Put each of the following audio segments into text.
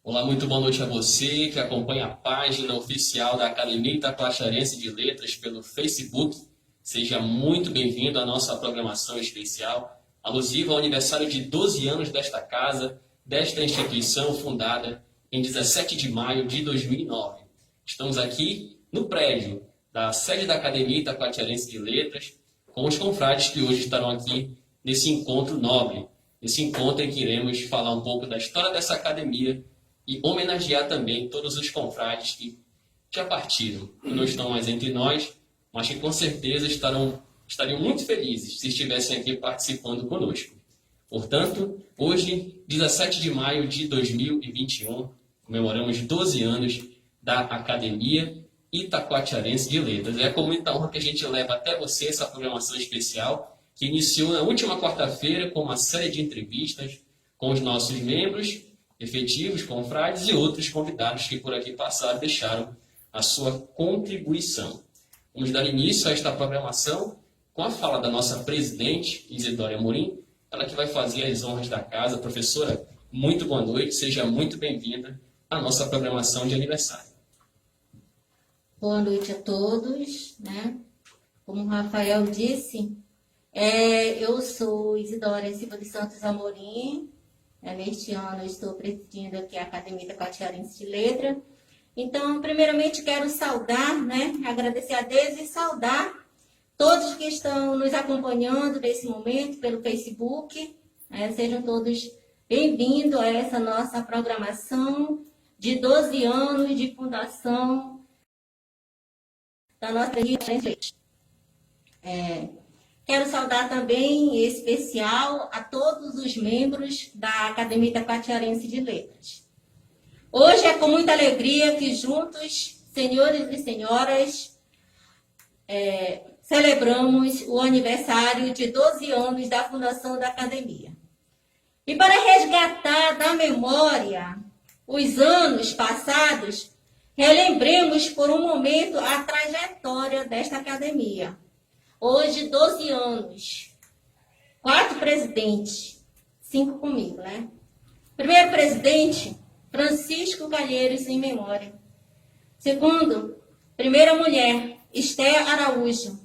Olá, muito boa noite a você que acompanha a página oficial da Academia Itacoaxarense de Letras pelo Facebook. Seja muito bem-vindo à nossa programação especial, alusiva ao aniversário de 12 anos desta casa, desta instituição fundada em 17 de maio de 2009. Estamos aqui no prédio da sede da Academia Itacoaxarense de Letras, com os confrades que hoje estarão aqui nesse encontro nobre, nesse encontro em que iremos falar um pouco da história dessa academia e homenagear também todos os confrades que já partiram, que não estão mais entre nós, mas que com certeza estariam muito felizes se estivessem aqui participando conosco. Portanto, hoje, 17 de maio de 2021, comemoramos 12 anos da Academia Itacoatiarense de Letras. É com muita honra que a gente leva até você essa programação especial, que iniciou na última quarta-feira com uma série de entrevistas com os nossos membros efetivos, confrades e outros convidados que por aqui passaram deixaram a sua contribuição. Vamos dar início a esta programação com a fala da nossa presidente, Isidória Amorim, ela que vai fazer as honras da casa. Professora, muito boa noite, seja muito bem-vinda à nossa programação de aniversário. Boa noite a todos, né? Como o Rafael disse, eu sou Isidória Silva de Santos Amorim. Neste ano eu estou presidindo aqui a Academia Itacoatiarense de Letras. Então, primeiramente quero saudar, né? Agradecer a Deus e saudar todos que estão nos acompanhando nesse momento pelo Facebook. Sejam todos bem-vindos a essa nossa programação de 12 anos de fundação da nossa Academia Itacoatiarense de Letras. Quero saudar também, em especial, a todos os membros da Academia Itacoatiarense de Letras. Hoje é com muita alegria que juntos, senhores e senhoras, celebramos o aniversário de 12 anos da fundação da Academia. E para resgatar da memória os anos passados, relembremos por um momento a trajetória desta academia. Hoje, 12 anos, 4 presidentes, 5 comigo, né? Primeiro presidente, Francisco Calheiros, em memória. Segundo, primeira mulher, Esther Araújo.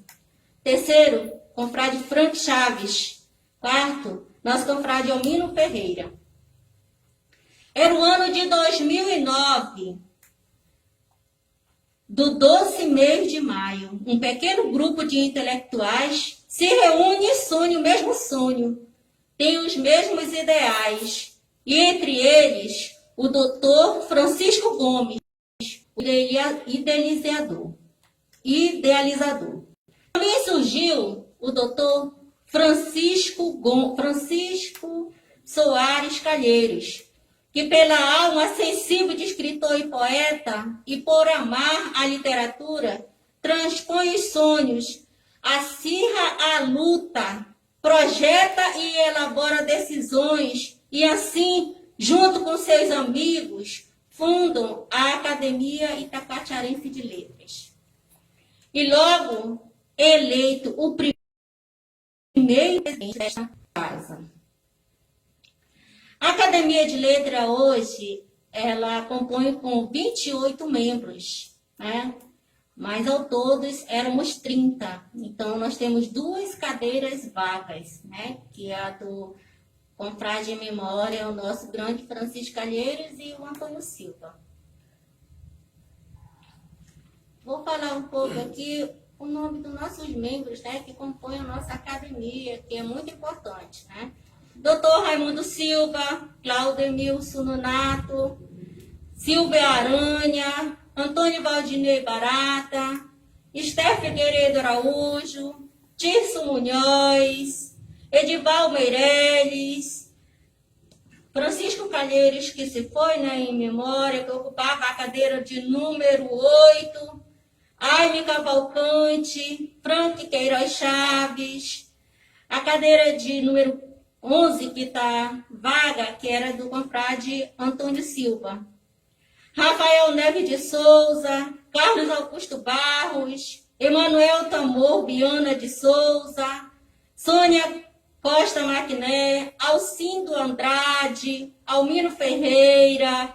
Terceiro, confrade Frank Chaves. Quarto, nosso confrade Almino Ferreira. Era o ano de 2009. Do doce mês de maio, um pequeno grupo de intelectuais se reúne e sonha o mesmo sonho, tem os mesmos ideais, e entre eles o doutor Francisco Gomes, o idealizador. Também surgiu o doutor Francisco Soares Calheiros, que pela alma sensível de escritor e poeta, e por amar a literatura, transpõe os sonhos, acirra a luta, projeta e elabora decisões, e assim, junto com seus amigos, fundam a Academia Itacoatiarense de Letras. E logo eleito o primeiro presidente desta casa. A Academia de Letras hoje, ela compõe com 28 membros, né? Mas ao todos éramos 30. Então, nós temos 2 cadeiras vagas, né? Que é a do confrade em memória, o nosso grande Francisco Calheiros e o Antônio Silva. Vou falar um pouco aqui o nome dos nossos membros, né? Que compõem a nossa academia, que é muito importante, né? Doutor Raimundo Silva, Claudemilson Nonato, Silvia Aranha, Antônio Valdinei Barata, Esther Figueiredo Araújo, Tirso Munhoz, Edival Meireles, Francisco Calheiros, que se foi, né, em memória, que ocupava a cadeira de número 8, Aime Cavalcante, Frank Queiroz Chaves, a cadeira de número 11, que está vaga, que era do confrade Antônio Silva. Rafael Neves de Souza, Carlos Augusto Barros, Emanuel Tamor Biana de Souza, Sônia Costa Maquiné, Alcindo Andrade, Almino Ferreira,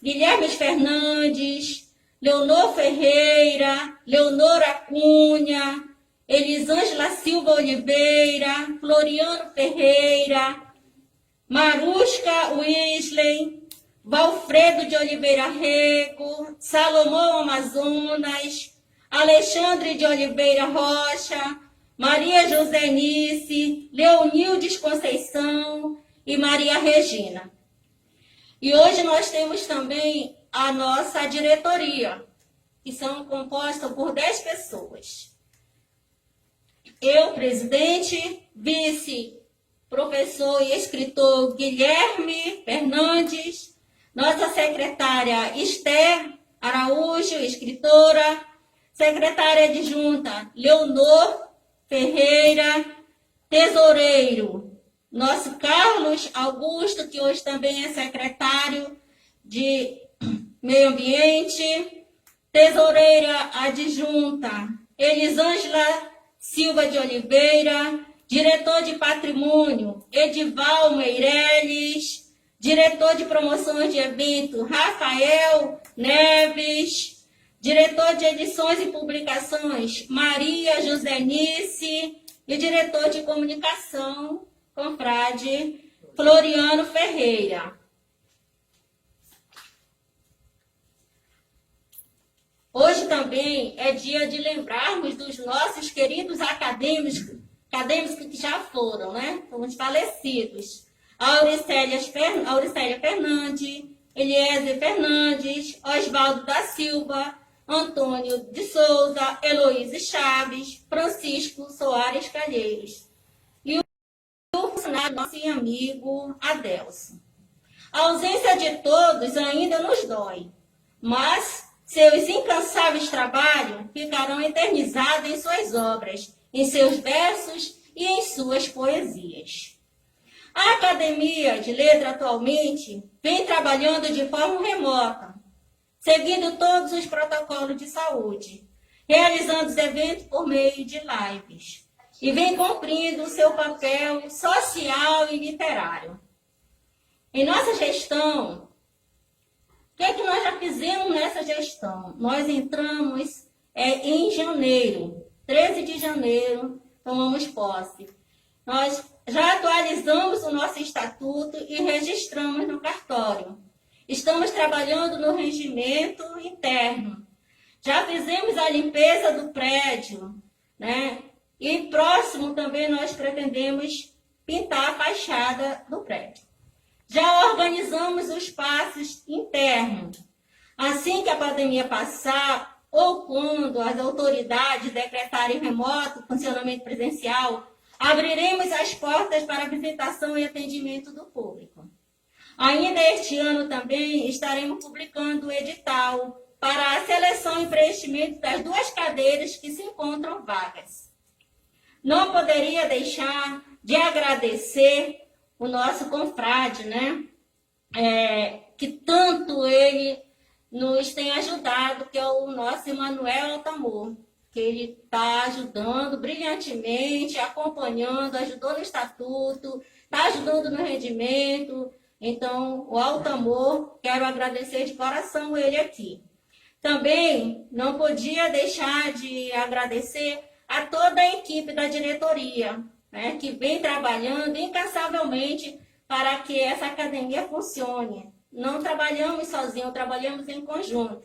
Guilherme Fernandes, Leonor Ferreira, Leonora Cunha, Elisângela Silva Oliveira, Floriano Ferreira, Marusca Wesley, Valfredo de Oliveira Rego, Salomão Amazonas, Alexandre de Oliveira Rocha, Maria Josenice, Leonildes Conceição e Maria Regina. E hoje nós temos também a nossa diretoria, que são composta por 10 pessoas. Eu, presidente, vice, professor e escritor Guilherme Fernandes, nossa secretária Esther Araújo, escritora, secretária adjunta Leonor Ferreira, tesoureiro, nosso Carlos Augusto, que hoje também é secretário de Meio Ambiente, tesoureira adjunta Elisângela Silva de Oliveira, diretor de Patrimônio Edival Meireles, diretor de promoções de evento Rafael Neves, diretor de edições e publicações Maria Josenice e diretor de comunicação confrade Floriano Ferreira. Hoje também é dia de lembrarmos dos nossos queridos acadêmicos que já foram, né? Os falecidos. Auricélia Fernandes, Eliezer Fernandes, Oswaldo da Silva, Antônio de Souza, Heloíse Chaves, Francisco Soares Calheiros. E o funcionário nosso amigo Adelson. A ausência de todos ainda nos dói, mas seus incansáveis trabalhos ficarão eternizados em suas obras, em seus versos e em suas poesias. A Academia de Letra atualmente vem trabalhando de forma remota, seguindo todos os protocolos de saúde, realizando os eventos por meio de lives, e vem cumprindo o seu papel social e literário. Em nossa gestão, o que é que nós já fizemos nessa gestão? Nós entramos em janeiro, 13 de janeiro, tomamos posse. Nós já atualizamos o nosso estatuto e registramos no cartório. Estamos trabalhando no regimento interno. Já fizemos a limpeza do prédio, né? E próximo também nós pretendemos pintar a fachada do prédio. Já organizamos os passos internos. Assim que a pandemia passar, ou quando as autoridades decretarem remoto funcionamento presencial, abriremos as portas para visitação e atendimento do público. Ainda este ano também estaremos publicando o edital para a seleção e preenchimento das 2 cadeiras que se encontram vagas. Não poderia deixar de agradecer o nosso confrade, né? Que tanto ele nos tem ajudado, que é o nosso Emanuel Altamor, que ele está ajudando brilhantemente, acompanhando, ajudou no estatuto, está ajudando no rendimento. Então, o Altamor, quero agradecer de coração ele aqui. Também não podia deixar de agradecer a toda a equipe da diretoria, né, que vem trabalhando incansavelmente para que essa academia funcione. Não trabalhamos sozinhos, trabalhamos em conjunto.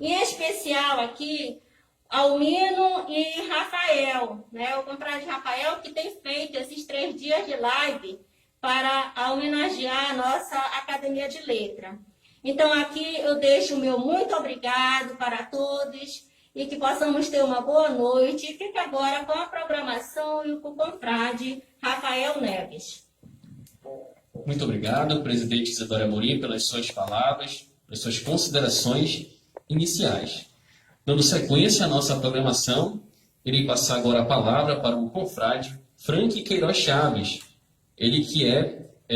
Em especial aqui, Almino e Rafael, né, o confrade Rafael, que tem feito esses 3 dias de live para homenagear a nossa Academia de Letra. Então, aqui eu deixo o meu muito obrigado para todos e que possamos ter uma boa noite. E fica agora com a programação e com o confrade Rafael Neves. Muito obrigado, presidente Isidora Amorim, pelas suas palavras, pelas suas considerações iniciais. Dando sequência à nossa programação, irei passar agora a palavra para o confrade Frank Queiroz Chaves, ele que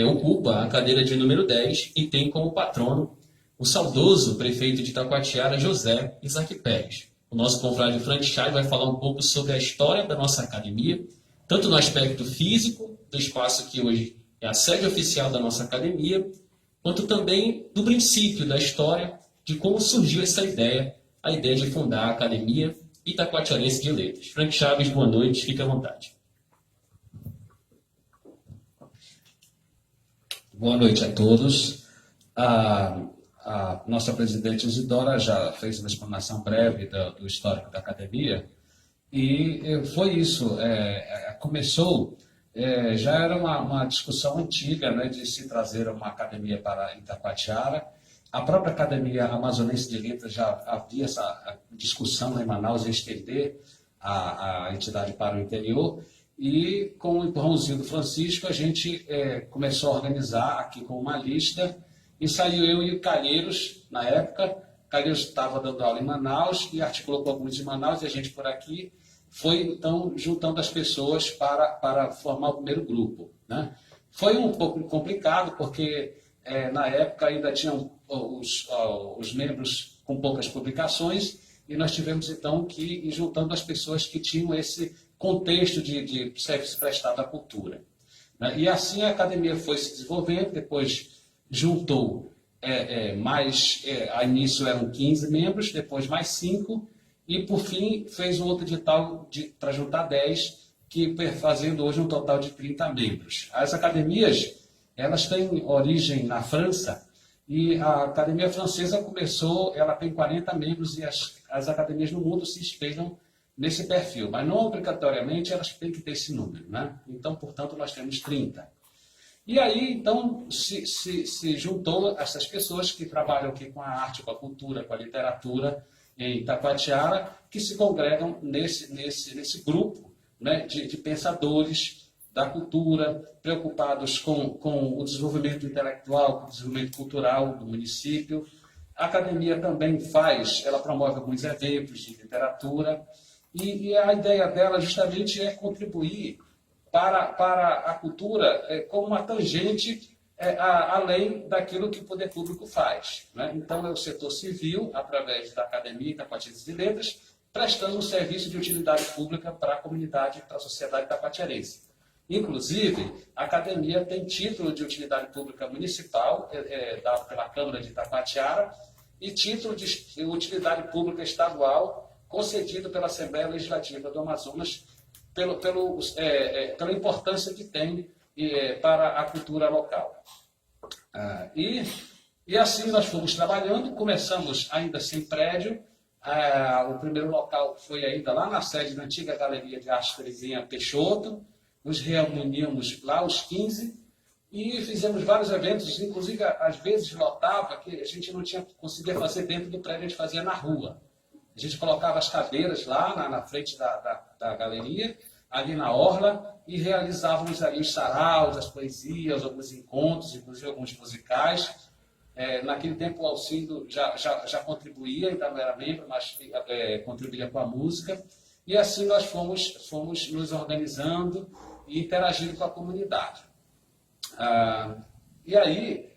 ocupa a cadeira de número 10 e tem como patrono o saudoso prefeito de Itacoatiara, José Isaac Pérez. O nosso confrade Frank Chaves vai falar um pouco sobre a história da nossa academia, tanto no aspecto físico do espaço que hoje é a sede oficial da nossa academia, quanto também do princípio, da história, de como surgiu essa ideia, a ideia de fundar a Academia Itacoatiarense de Letras. Frank Chaves, boa noite, fique à vontade. Boa noite a todos. A nossa presidente Isidora já fez uma explanação breve do histórico da academia e foi isso. Começou, já era uma discussão antiga, né, de se trazer uma academia para Itacoatiara. A própria Academia Amazonense de Letras já havia essa discussão em Manaus em estender a entidade para o interior. E com o empurrãozinho do Francisco, a gente começou a organizar aqui com uma lista, e saiu eu e o Calheiros, na época. Calheiros estava dando aula em Manaus e articulou com alguns de Manaus, e a gente por aqui foi, então, juntando as pessoas para formar o primeiro grupo, né? Foi um pouco complicado, porque na época ainda tinham os membros com poucas publicações, e nós tivemos, então, que ir juntando as pessoas que tinham esse contexto de serviço prestado à cultura, né? E assim a academia foi se desenvolvendo, depois juntou a início eram 15 membros, depois mais 5, e por fim fez um outro edital para juntar 10, que fazendo hoje um total de 30 membros. As academias, elas têm origem na França, e a Academia Francesa começou, ela tem 40 membros, e as academias no mundo se espelham nesse perfil, mas não obrigatoriamente elas têm que ter esse número, né? Então, portanto, nós temos 30. E aí, então, se juntou essas pessoas que trabalham aqui com a arte, com a cultura, com a literatura em Itacoatiara, que se congregam nesse grupo, né, de pensadores da cultura, preocupados com o desenvolvimento intelectual, com o desenvolvimento cultural do município. A academia também ela promove alguns eventos de literatura, e a ideia dela justamente é contribuir para a cultura como uma tangente além daquilo que o poder público faz, né? Então, é o setor civil, através da Academia Itacoatiarense de Letras, prestando um serviço de utilidade pública para a comunidade, para a sociedade itacoatiarense. Inclusive, a academia tem título de utilidade pública municipal, dado pela Câmara de Itacoatiara, e título de utilidade pública estadual, concedido pela Assembleia Legislativa do Amazonas, pela importância que tem para a cultura local. E assim nós fomos trabalhando, começamos ainda sem prédio. O primeiro local foi ainda lá na sede da antiga Galeria de Arte Terezinha Peixoto. Nos reuníamos lá os 15 e fizemos vários eventos, inclusive às vezes lotava, que a gente não conseguia fazer dentro do prédio, a gente fazia na rua. A gente colocava as cadeiras lá na frente da galeria, ali na orla, e realizávamos ali os saraus, as poesias, alguns encontros, inclusive alguns musicais. Naquele tempo o Alcindo já contribuía, ainda não era membro, mas contribuía com a música. E assim nós fomos nos organizando e interagindo com a comunidade. E aí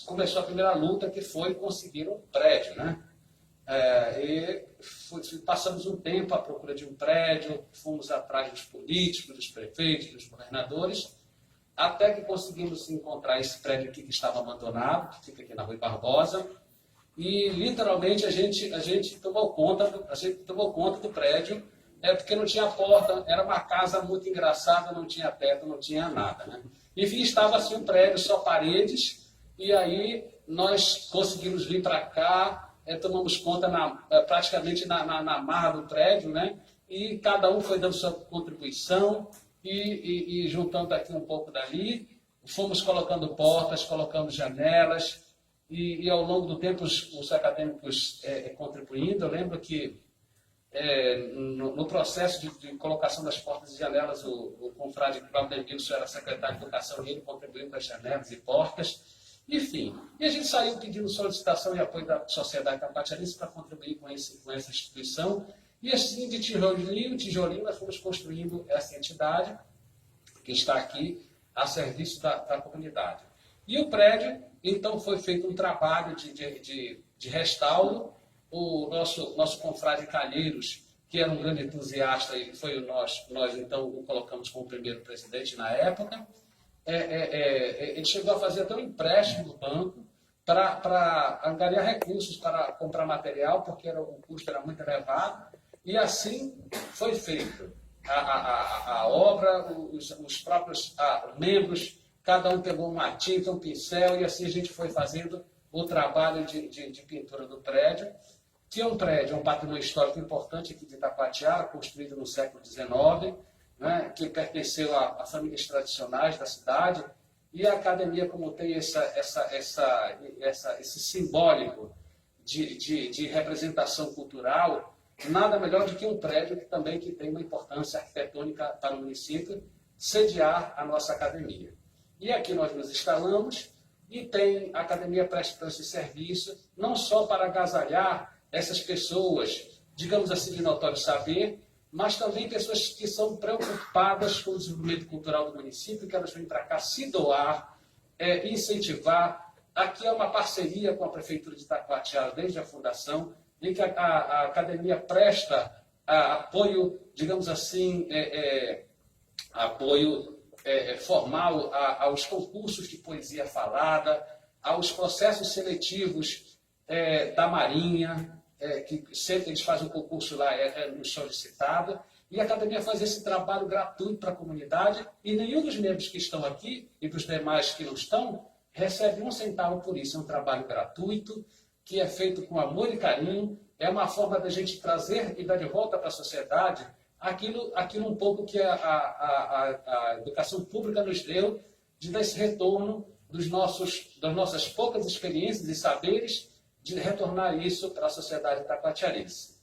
começou a primeira luta, que foi conseguir um prédio, né? Passamos um tempo à procura de um prédio, fomos atrás dos políticos, dos prefeitos, dos governadores, até que conseguimos encontrar esse prédio aqui que estava abandonado, que fica aqui na Rui Barbosa, e literalmente a gente tomou conta do prédio, porque não tinha porta, era uma casa muito engraçada, não tinha teto, não tinha nada, né? Enfim, estava assim um prédio, só paredes, e aí nós conseguimos vir para cá, tomamos conta praticamente na marra do prédio, né? E cada um foi dando sua contribuição e juntando aqui um pouco dali. Fomos colocando portas, colocando janelas, e ao longo do tempo os acadêmicos contribuindo. Eu lembro que no processo de colocação das portas e janelas, o confrade Cláudio Emilson era secretário de Educação e ele contribuiu com as janelas e portas. Enfim, e a gente saiu pedindo solicitação e apoio da sociedade itacoatiarense para contribuir com essa instituição. E assim, de tijolinho em tijolinho, nós fomos construindo essa entidade que está aqui a serviço da comunidade. E o prédio, então, foi feito um trabalho de restauro. O nosso confrade Calheiros, que era um grande entusiasta, e foi nós então o colocamos como primeiro presidente na época, ele chegou a fazer até um empréstimo no banco para angariar recursos para comprar material, porque o custo era muito elevado, e assim foi feito. A obra, os próprios membros, cada um pegou uma tinta, um pincel, e assim a gente foi fazendo o trabalho de pintura do prédio, que é um prédio, um patrimônio histórico importante aqui de Itacoatiara, construído no século XIX, né, que pertenceu a famílias tradicionais da cidade, e a academia, como tem esse simbólico de representação cultural, nada melhor do que um prédio que tem uma importância arquitetônica para o município, sediar a nossa academia. E aqui nós nos instalamos e tem a academia prestando esse serviço, não só para agasalhar essas pessoas, digamos assim, de notório saber, mas também pessoas que são preocupadas com o desenvolvimento cultural do município, que elas vêm para cá se doar, incentivar. Aqui é uma parceria com a Prefeitura de Itacoatiara desde a fundação, em que a academia presta apoio, digamos assim, apoio formal aos concursos de poesia falada, aos processos seletivos da Marinha, que sempre eles fazem um concurso lá, nos solicitado, e a academia faz esse trabalho gratuito para a comunidade, e nenhum dos membros que estão aqui, e dos demais que não estão, recebe um centavo por isso. É um trabalho gratuito, que é feito com amor e carinho, é uma forma da gente trazer e dar de volta para a sociedade aquilo um pouco que a educação pública nos deu, de dar esse retorno das nossas poucas experiências e saberes, de retornar isso para a sociedade itacoatiarense.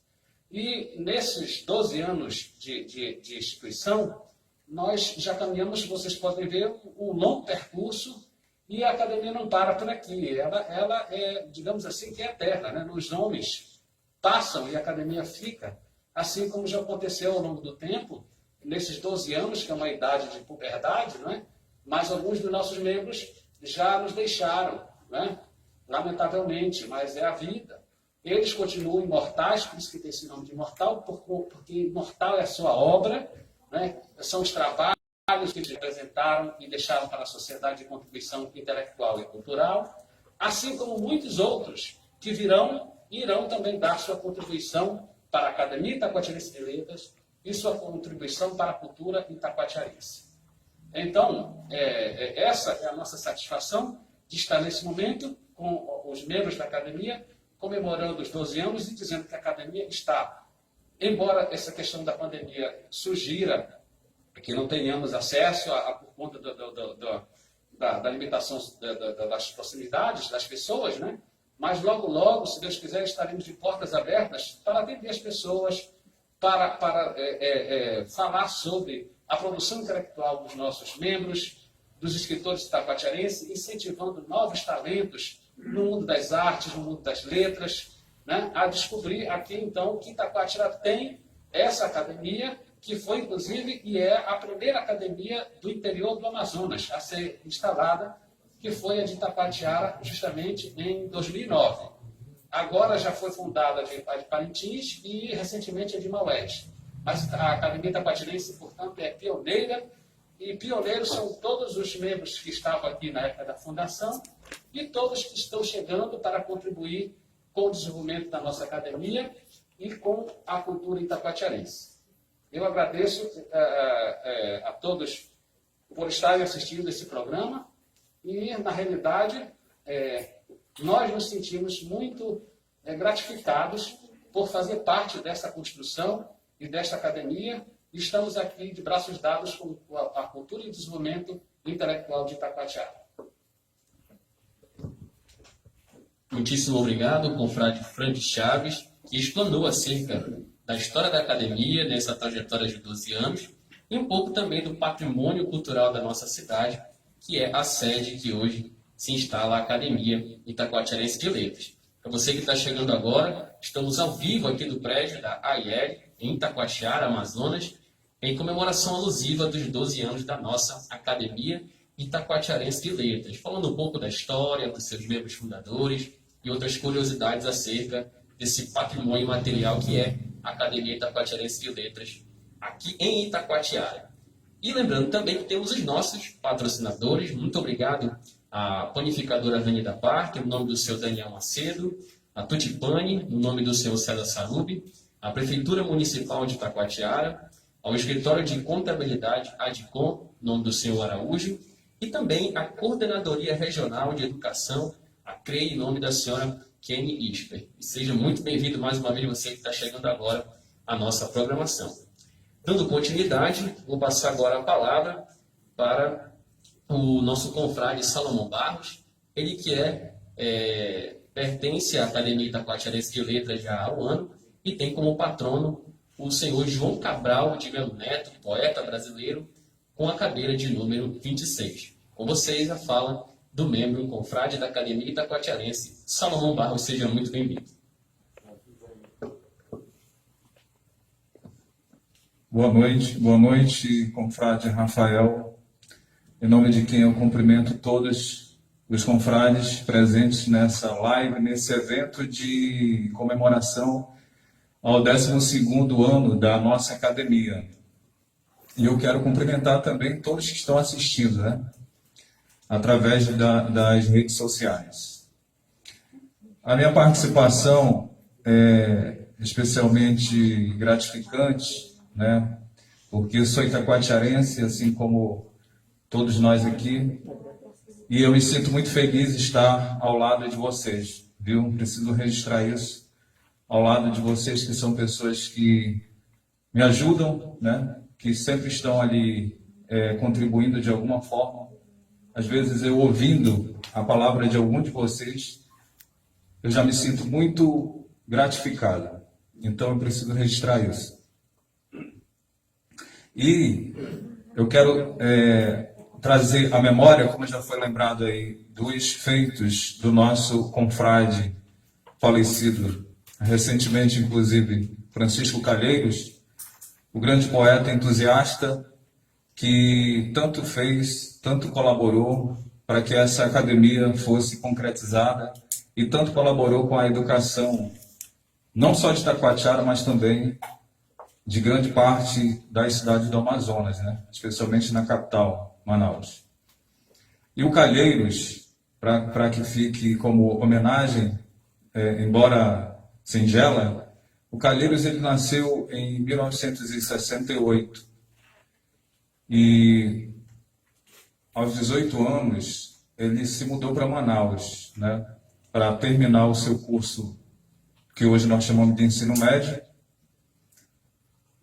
E nesses 12 anos de instituição, nós já caminhamos, vocês podem ver, um longo percurso, e a academia não para por aqui. Ela é, digamos assim, que é eterna, né? Os nomes passam e a academia fica, assim como já aconteceu ao longo do tempo, nesses 12 anos, que é uma idade de puberdade, não é? Mas alguns dos nossos membros já nos deixaram, né? Lamentavelmente, mas é a vida. Eles continuam imortais, por isso que tem esse nome de imortal, porque imortal é a sua obra, né? São os trabalhos que eles representaram e deixaram para a sociedade de contribuição intelectual e cultural, assim como muitos outros que irão também dar sua contribuição para a Academia Itacoatiarense de Letras e sua contribuição para a cultura itacoatiarense. Então, essa é a nossa satisfação de estar nesse momento com os membros da academia, comemorando os 12 anos e dizendo que a academia está, embora essa questão da pandemia sugira que não tenhamos acesso por conta da limitação das proximidades das pessoas, né? Mas logo, logo, se Deus quiser, estaremos de portas abertas para atender as pessoas, para falar sobre a produção intelectual dos nossos membros, dos escritores itacoatiarenses, incentivando novos talentos no mundo das artes, no mundo das letras, né? A descobrir aqui, então, que Itacoatiara tem essa academia, que foi, inclusive, e é a primeira academia do interior do Amazonas a ser instalada, que foi a de Itacoatiara, justamente em 2009. Agora já foi fundada a de Parintins e, recentemente, a de Maués. Mas a Academia Itacoatiarense, portanto, é pioneira, e pioneiros são todos os membros que estavam aqui na época da fundação e todos que estão chegando para contribuir com o desenvolvimento da nossa academia e com a cultura itacoatiarense. Eu agradeço a todos por estarem assistindo esse programa e, na realidade, nós nos sentimos muito gratificados por fazer parte dessa construção e desta academia. Estamos aqui de braços dados com a cultura e desenvolvimento intelectual de Itacoatiara. Muitíssimo obrigado, confrade Frank Chaves, que explanou acerca da história da academia, nessa trajetória de 12 anos, e um pouco também do patrimônio cultural da nossa cidade, que é a sede que hoje se instala a Academia Itacoatiarense de Letras. Para você que está chegando agora, estamos ao vivo aqui do prédio da AIL, em Itacoatiara, Amazonas, em comemoração alusiva dos 12 anos da nossa Academia Itacoatiarense de Letras, falando um pouco da história, dos seus membros fundadores e outras curiosidades acerca desse patrimônio material que é a Academia Itacoatiarense de Letras, aqui em Itacoatiara. E lembrando também que temos os nossos patrocinadores. Muito obrigado à Panificadora Avenida Parque, no nome do seu Daniel Macedo, a Tutipani, no nome do seu César Sarubi, a Prefeitura Municipal de Itacoatiara, ao Escritório de Contabilidade ADCOM, no nome do senhor Araújo, e também a Coordenadoria Regional de Educação, a CREI, em nome da senhora Kenny Isper. E seja muito bem-vindo mais uma vez, você que está chegando agora à nossa programação. Dando continuidade, vou passar agora a palavra para o nosso confrade Salomão Barros, ele que pertence à Academia Itacoatiarense de Letras já há um ano e tem como patrono o senhor João Cabral de Melo Neto, poeta brasileiro, com a cadeira de número 26. Com vocês, a fala do membro confrade da Academia Itacoatiarense, Salomão Barros. Seja muito bem-vindo. Boa noite, confrade Rafael, em nome de quem eu cumprimento todos os confrades presentes nessa live, nesse evento de comemoração ao 12º ano da nossa academia. E eu quero cumprimentar também todos que estão assistindo, né, através das redes sociais. A minha participação é especialmente gratificante, né, porque eu sou itacoatiarense, assim como todos nós aqui, e eu me sinto muito feliz de estar ao lado de vocês, viu? Preciso registrar isso, ao lado de vocês, que são pessoas que me ajudam, né, que sempre estão ali contribuindo de alguma forma. Às vezes eu ouvindo a palavra de algum de vocês, eu já me sinto muito gratificado. Então eu preciso registrar isso. E eu quero trazer à memória, como já foi lembrado aí, dos feitos do nosso confrade falecido recentemente, inclusive, Francisco Calheiros, o grande poeta entusiasta que tanto fez, tanto colaborou para que essa academia fosse concretizada e tanto colaborou com a educação, não só de Itacoatiara, mas também de grande parte das cidades do Amazonas, né? Especialmente na capital, Manaus. E o Calheiros, para que fique como homenagem, embora singela, o Calheiros ele nasceu em 1968 e aos 18 anos ele se mudou para Manaus, né? Para terminar o seu curso que hoje nós chamamos de ensino médio.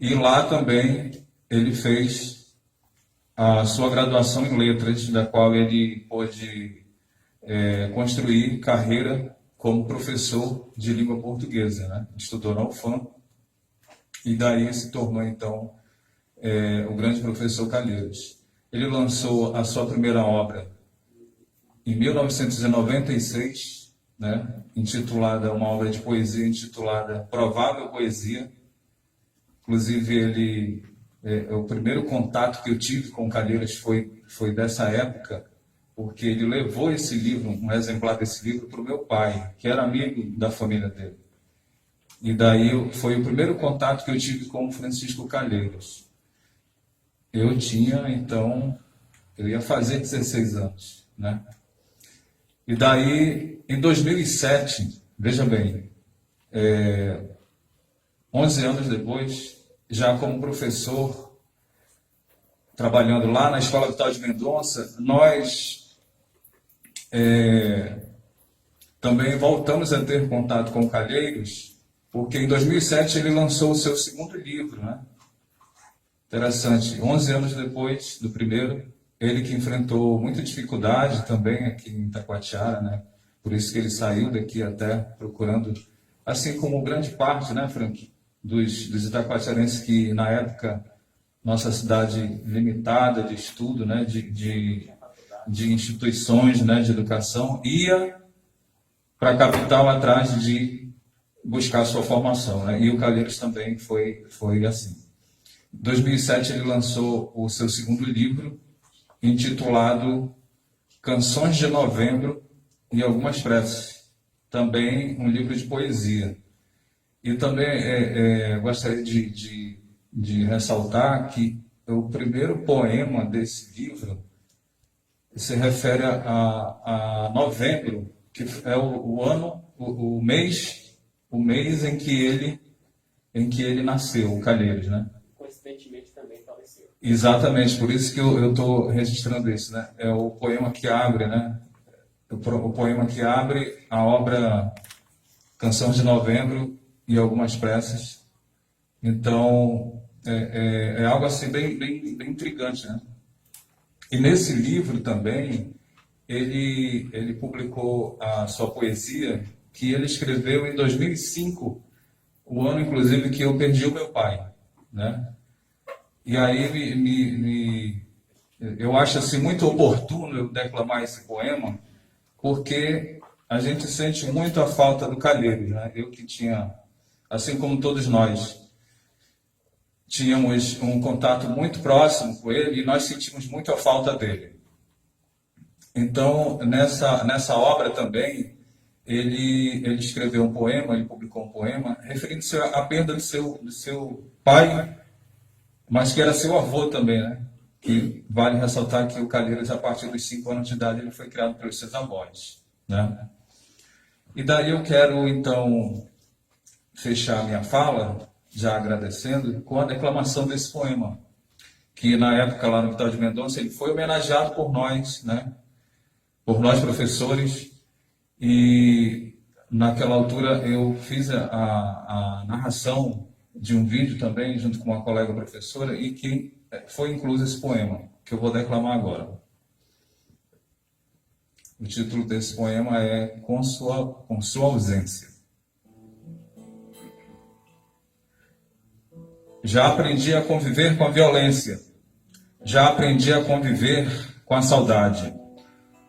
E lá também ele fez a sua graduação em letras, da qual ele pôde construir carreira como professor de língua portuguesa, né? Estudou na UFAM e daí se tornou então o grande professor Calheiros. Ele lançou a sua primeira obra em 1996, né? Intitulada, uma obra de poesia intitulada Provável Poesia. Inclusive, o primeiro contato que eu tive com Calheiros foi dessa época, porque ele levou esse livro, um exemplar desse livro, para o meu pai, que era amigo da família dele. E daí foi o primeiro contato que eu tive com o Francisco Calheiros. Eu tinha, então, eu ia fazer 16 anos, né? E daí, em 2007, veja bem, 11 anos depois, já como professor, trabalhando lá na Escola Vital de Mendonça, nós também voltamos a ter contato com o Calheiros, porque em 2007 ele lançou o seu segundo livro, né? Interessante, 11 anos depois do primeiro, ele que enfrentou muita dificuldade também aqui em Itacoatiara, né? Por isso que ele saiu daqui até procurando, assim como grande parte, né, Frank, dos itacoatiarenses que, na época, nossa cidade limitada de estudo, né, de instituições, né, de educação, ia para a capital atrás de buscar sua formação, né? E o Calheiros também foi assim. Em 2007 ele lançou o seu segundo livro, intitulado Canções de Novembro e Algumas Preces, também um livro de poesia. E também gostaria de ressaltar que o primeiro poema desse livro se refere a novembro, que é o ano, o mês em que ele nasceu, o Calheiros, né? Coincidentemente também faleceu. Exatamente, por isso que eu estou registrando isso, né? É o poema que abre, né? O poema que abre a obra Canção de Novembro e algumas preces. Então, é algo assim bem intrigante, né? E nesse livro também, ele publicou a sua poesia, que ele escreveu em 2005, o ano, inclusive, que eu perdi o meu pai, né? E aí eu acho assim, muito oportuno eu declamar esse poema, porque a gente sente muito a falta do Calheiros, né? Eu que tinha, assim como todos nós, tínhamos um contato muito próximo com ele e nós sentimos muito a falta dele. Então, nessa obra também, ele escreveu um poema, ele publicou um poema, referindo-se à perda do seu pai, mas que era seu avô também, né? Que vale ressaltar que o Calheiros, a partir dos 5 anos de idade, ele foi criado pelos seus avós, né? E daí eu quero, então, fechar a minha fala, já agradecendo, com a declamação desse poema, que na época, lá no Vital de Mendonça, ele foi homenageado por nós, né? Por nós professores, e naquela altura eu fiz a narração de um vídeo também, junto com uma colega professora, e que foi incluso esse poema, que eu vou declamar agora. O título desse poema é Com Sua Ausência. Já aprendi a conviver com a violência, já aprendi a conviver com a saudade,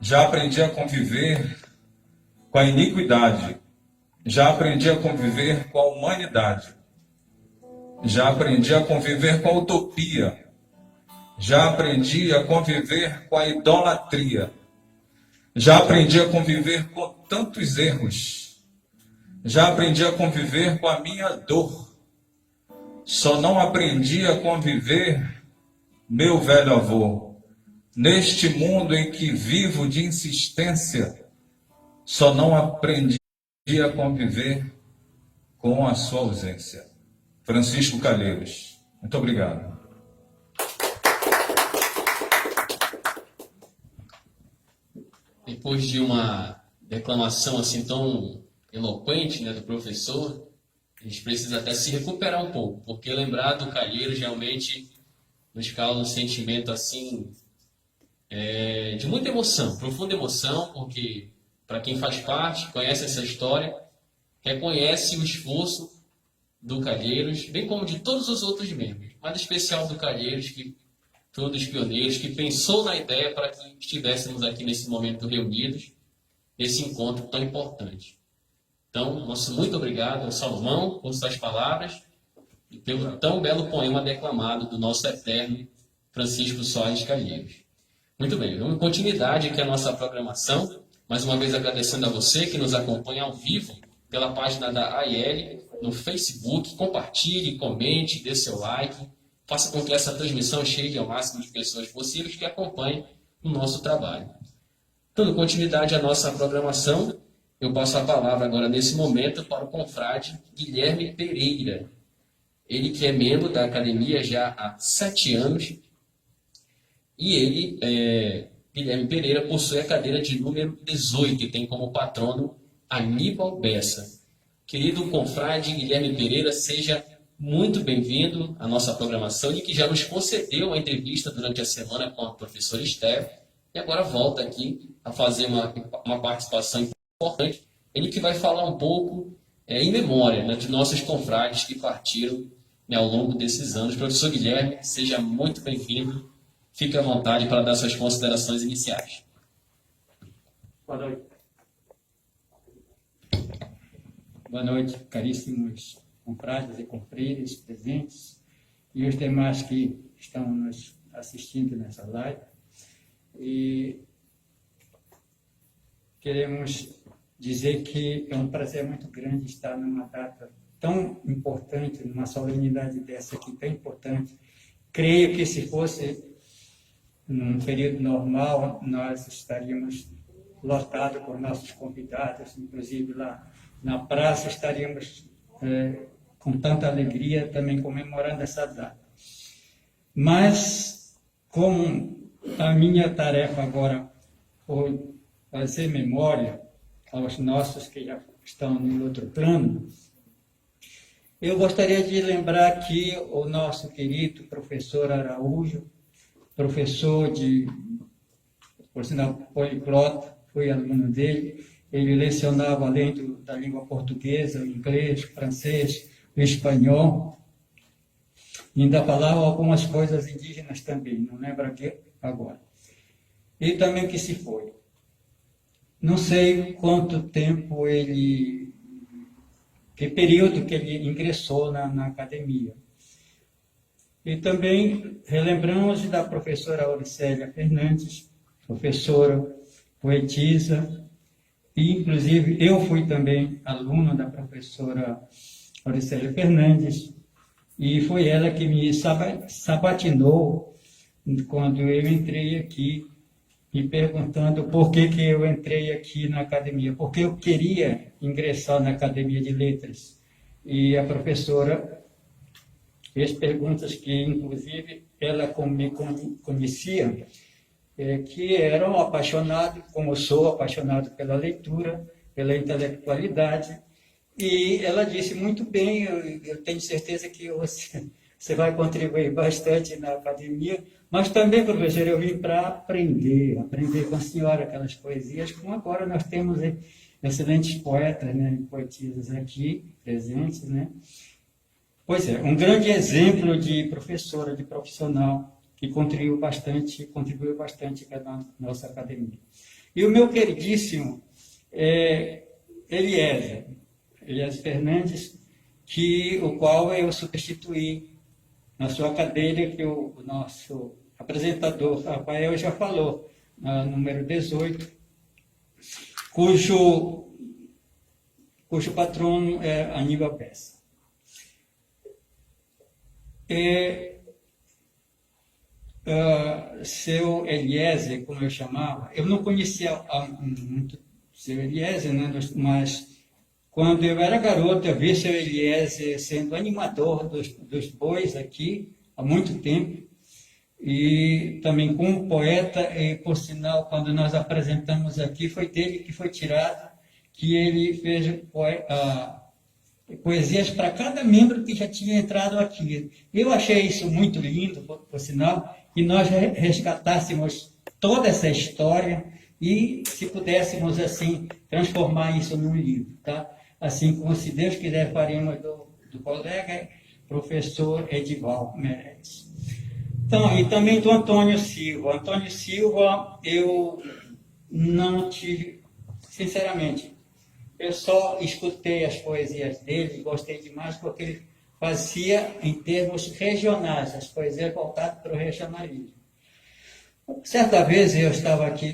já aprendi a conviver com a iniquidade, já aprendi a conviver com a humanidade, já aprendi a conviver com a utopia, já aprendi a conviver com a idolatria, já aprendi a conviver com tantos erros, já aprendi a conviver com a minha dor, só não aprendi a conviver, meu velho avô, neste mundo em que vivo de insistência, só não aprendi a conviver com a sua ausência. Francisco Calheiros. Muito obrigado. Depois de uma declamação assim tão eloquente, né, do professor, a gente precisa até se recuperar um pouco, porque lembrar do Calheiros realmente nos causa um sentimento assim de muita emoção, profunda emoção, porque para quem faz parte, conhece essa história, reconhece o esforço do Calheiros, bem como de todos os outros membros, mas em especial do Calheiros, que foi um dos pioneiros, que pensou na ideia para que estivéssemos aqui nesse momento reunidos, nesse encontro tão importante. Então, nosso muito obrigado ao Salomão por suas palavras e pelo tão belo poema declamado do nosso eterno Francisco Soares Calheiros. Muito bem, vamos em continuidade aqui a nossa programação. Mais uma vez agradecendo a você que nos acompanha ao vivo pela página da AIL no Facebook. Compartilhe, comente, dê seu like. Faça com que essa transmissão chegue ao máximo de pessoas possíveis que acompanhem o nosso trabalho. Dando continuidade à nossa programação, eu passo a palavra agora nesse momento para o confrade Guilherme Pereira. Ele que é membro da academia já há 7 anos e ele, Guilherme Pereira, possui a cadeira de número 18 e tem como patrono Aníbal Bessa. Querido confrade Guilherme Pereira, seja muito bem-vindo à nossa programação e que já nos concedeu a entrevista durante a semana com a professora Esther e agora volta aqui a fazer uma participação importante. Ele que vai falar um pouco em memória, né, de nossos confrades que partiram, né, ao longo desses anos. Professor Guilherme, seja muito bem-vindo. Fique à vontade para dar suas considerações iniciais. Boa noite. Boa noite, caríssimos confrades e confreiras presentes e os demais que estão nos assistindo nessa live. E queremos dizer que é um prazer muito grande estar numa data tão importante, numa solenidade dessa aqui tão importante, creio que se fosse num período normal, nós estaríamos lotados por nossos convidados, inclusive lá na praça estaríamos com tanta alegria também comemorando essa data. Mas, como a minha tarefa agora foi fazer memória aos nossos que já estão no outro plano, eu gostaria de lembrar aqui o nosso querido professor Araújo, professor por sinal, poliglota, fui aluno dele. Ele lecionava além da língua portuguesa, o inglês, o francês, o espanhol. E ainda falava algumas coisas indígenas também, não lembro aqui agora. E também que se foi. Não sei quanto tempo que período que ele ingressou na academia. E também relembramos da professora Auricélia Fernandes, professora, poetisa, e inclusive eu fui também aluno da professora Auricélia Fernandes, e foi ela que me sabatinou quando eu entrei aqui, me perguntando por que eu entrei aqui na academia, porque eu queria ingressar na Academia de Letras. E a professora fez perguntas que, inclusive, ela me conhecia, que eram apaixonado, como eu sou apaixonado pela leitura, pela intelectualidade, e ela disse, muito bem, eu tenho certeza que você vai contribuir bastante na academia, mas também, professor, eu vim para aprender com a senhora aquelas poesias, como agora nós temos excelentes poetas, né, poetisas aqui presentes, né? Pois é, um grande exemplo de professora, de profissional, que contribuiu bastante com a nossa academia. E o meu queridíssimo Eliezer Fernandes, o qual eu substituí na sua cadeira, que o nosso apresentador Rafael já falou, número 18, cujo patrono é Aníbal Bessa. Seu Eliezer, como eu chamava, eu não conhecia muito seu Eliezer, né, mas quando eu era garoto, eu vi seu Eliezer sendo animador dos bois aqui, há muito tempo, e também como poeta, e por sinal, quando nós apresentamos aqui, foi dele que foi tirado, que ele fez poesias para cada membro que já tinha entrado aqui. Eu achei isso muito lindo, por sinal, que nós resgatássemos toda essa história e, se pudéssemos, assim, transformar isso num livro, tá? Assim como, se Deus quiser, faremos do colega professor Edival Meirelles. Então, e também do Antônio Silva. Antônio Silva, eu não tive, sinceramente, eu só escutei as poesias dele, gostei demais, porque ele fazia em termos regionais, as poesias voltadas para o regionalismo. Certa vez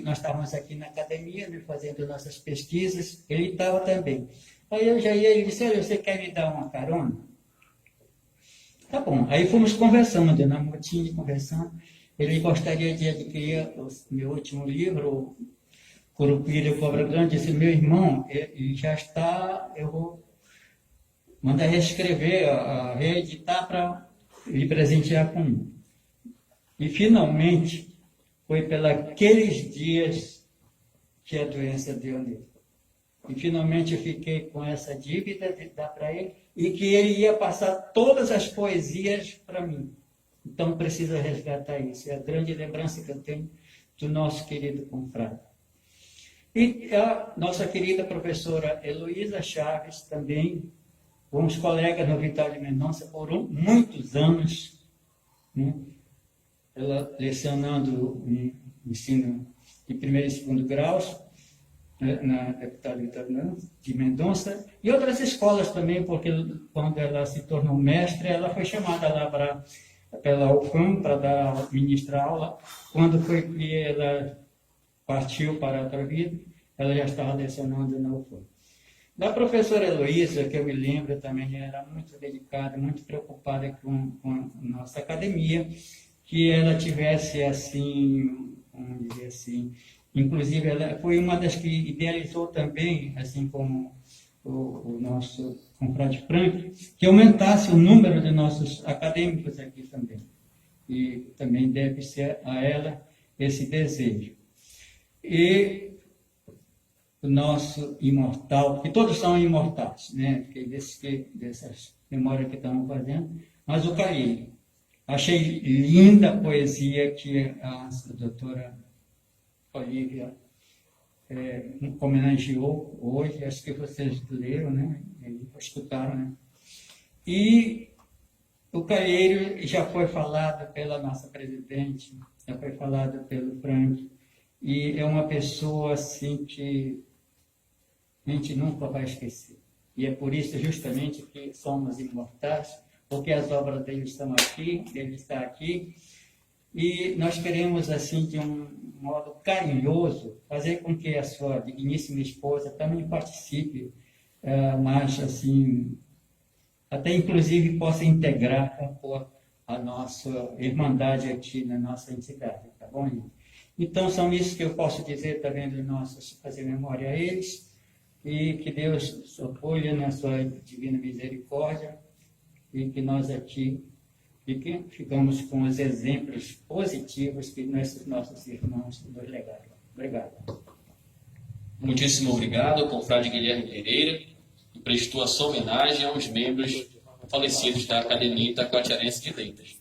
nós estávamos aqui na academia, né, fazendo nossas pesquisas, ele estava também. Aí eu já ia, ele disse, olha, você quer me dar uma carona? Tá bom. Aí fomos conversando, na motinha, conversando. Ele gostaria de adquirir o meu último livro, Curupira e o Cobra Grande. Disse, meu irmão, ele já está, eu vou mandar reescrever, reeditar para lhe presentear com um. E finalmente, foi pelos dias que a doença deu nele. E finalmente eu fiquei com essa dívida de dar para ele, e que ele ia passar todas as poesias para mim. Então precisa resgatar isso. É a grande lembrança que eu tenho do nosso querido confrade. E a nossa querida professora Heloísa Chaves também, fomos colegas no Vital de Mendonça por muitos anos, né? Ela lecionando ensino de primeiro e segundo graus, na Deputada Vital de Mendonça, e outras escolas também, porque quando ela se tornou mestre, ela foi chamada lá pela UFAM para ministrar aula. Quando foi que ela partiu para outra vida, ela já estava lecionando na UFAM. Da professora Heloísa, que eu me lembro também, era muito dedicada, muito preocupada com a nossa academia, que ela tivesse assim, vamos dizer assim, inclusive ela foi uma das que idealizou também, assim como o nosso confrade Frank, que aumentasse o número de nossos acadêmicos aqui também. E também deve ser a ela esse desejo. E o nosso imortal, porque todos são imortais, né? Dessas memórias que estamos fazendo, mas o Caí. Achei linda a poesia que a doutora Olívia homenageou hoje, acho que vocês leram, né? Escutaram, né? E o Calheiro já foi falado pela nossa presidente, já foi falado pelo Frank, e é uma pessoa assim que a gente nunca vai esquecer. E é por isso justamente que somos imortais, porque as obras dele estão aqui, ele está aqui, e nós queremos, assim, de um modo carinhoso, fazer com que a sua digníssima esposa também participe, mas, assim, até inclusive possa integrar, compor a nossa irmandade aqui na nossa entidade, tá bom, gente? Então, são isso que eu posso dizer também dos nossos, fazer memória a eles, e que Deus os apoie na sua divina misericórdia, e que nós aqui ficamos com os exemplos positivos que nossos irmãos nos legaram. Obrigado. Muitíssimo obrigado, confrade Guilherme Pereira, que prestou a sua homenagem aos membros falecidos da Academia Itacoatiarense de Letras.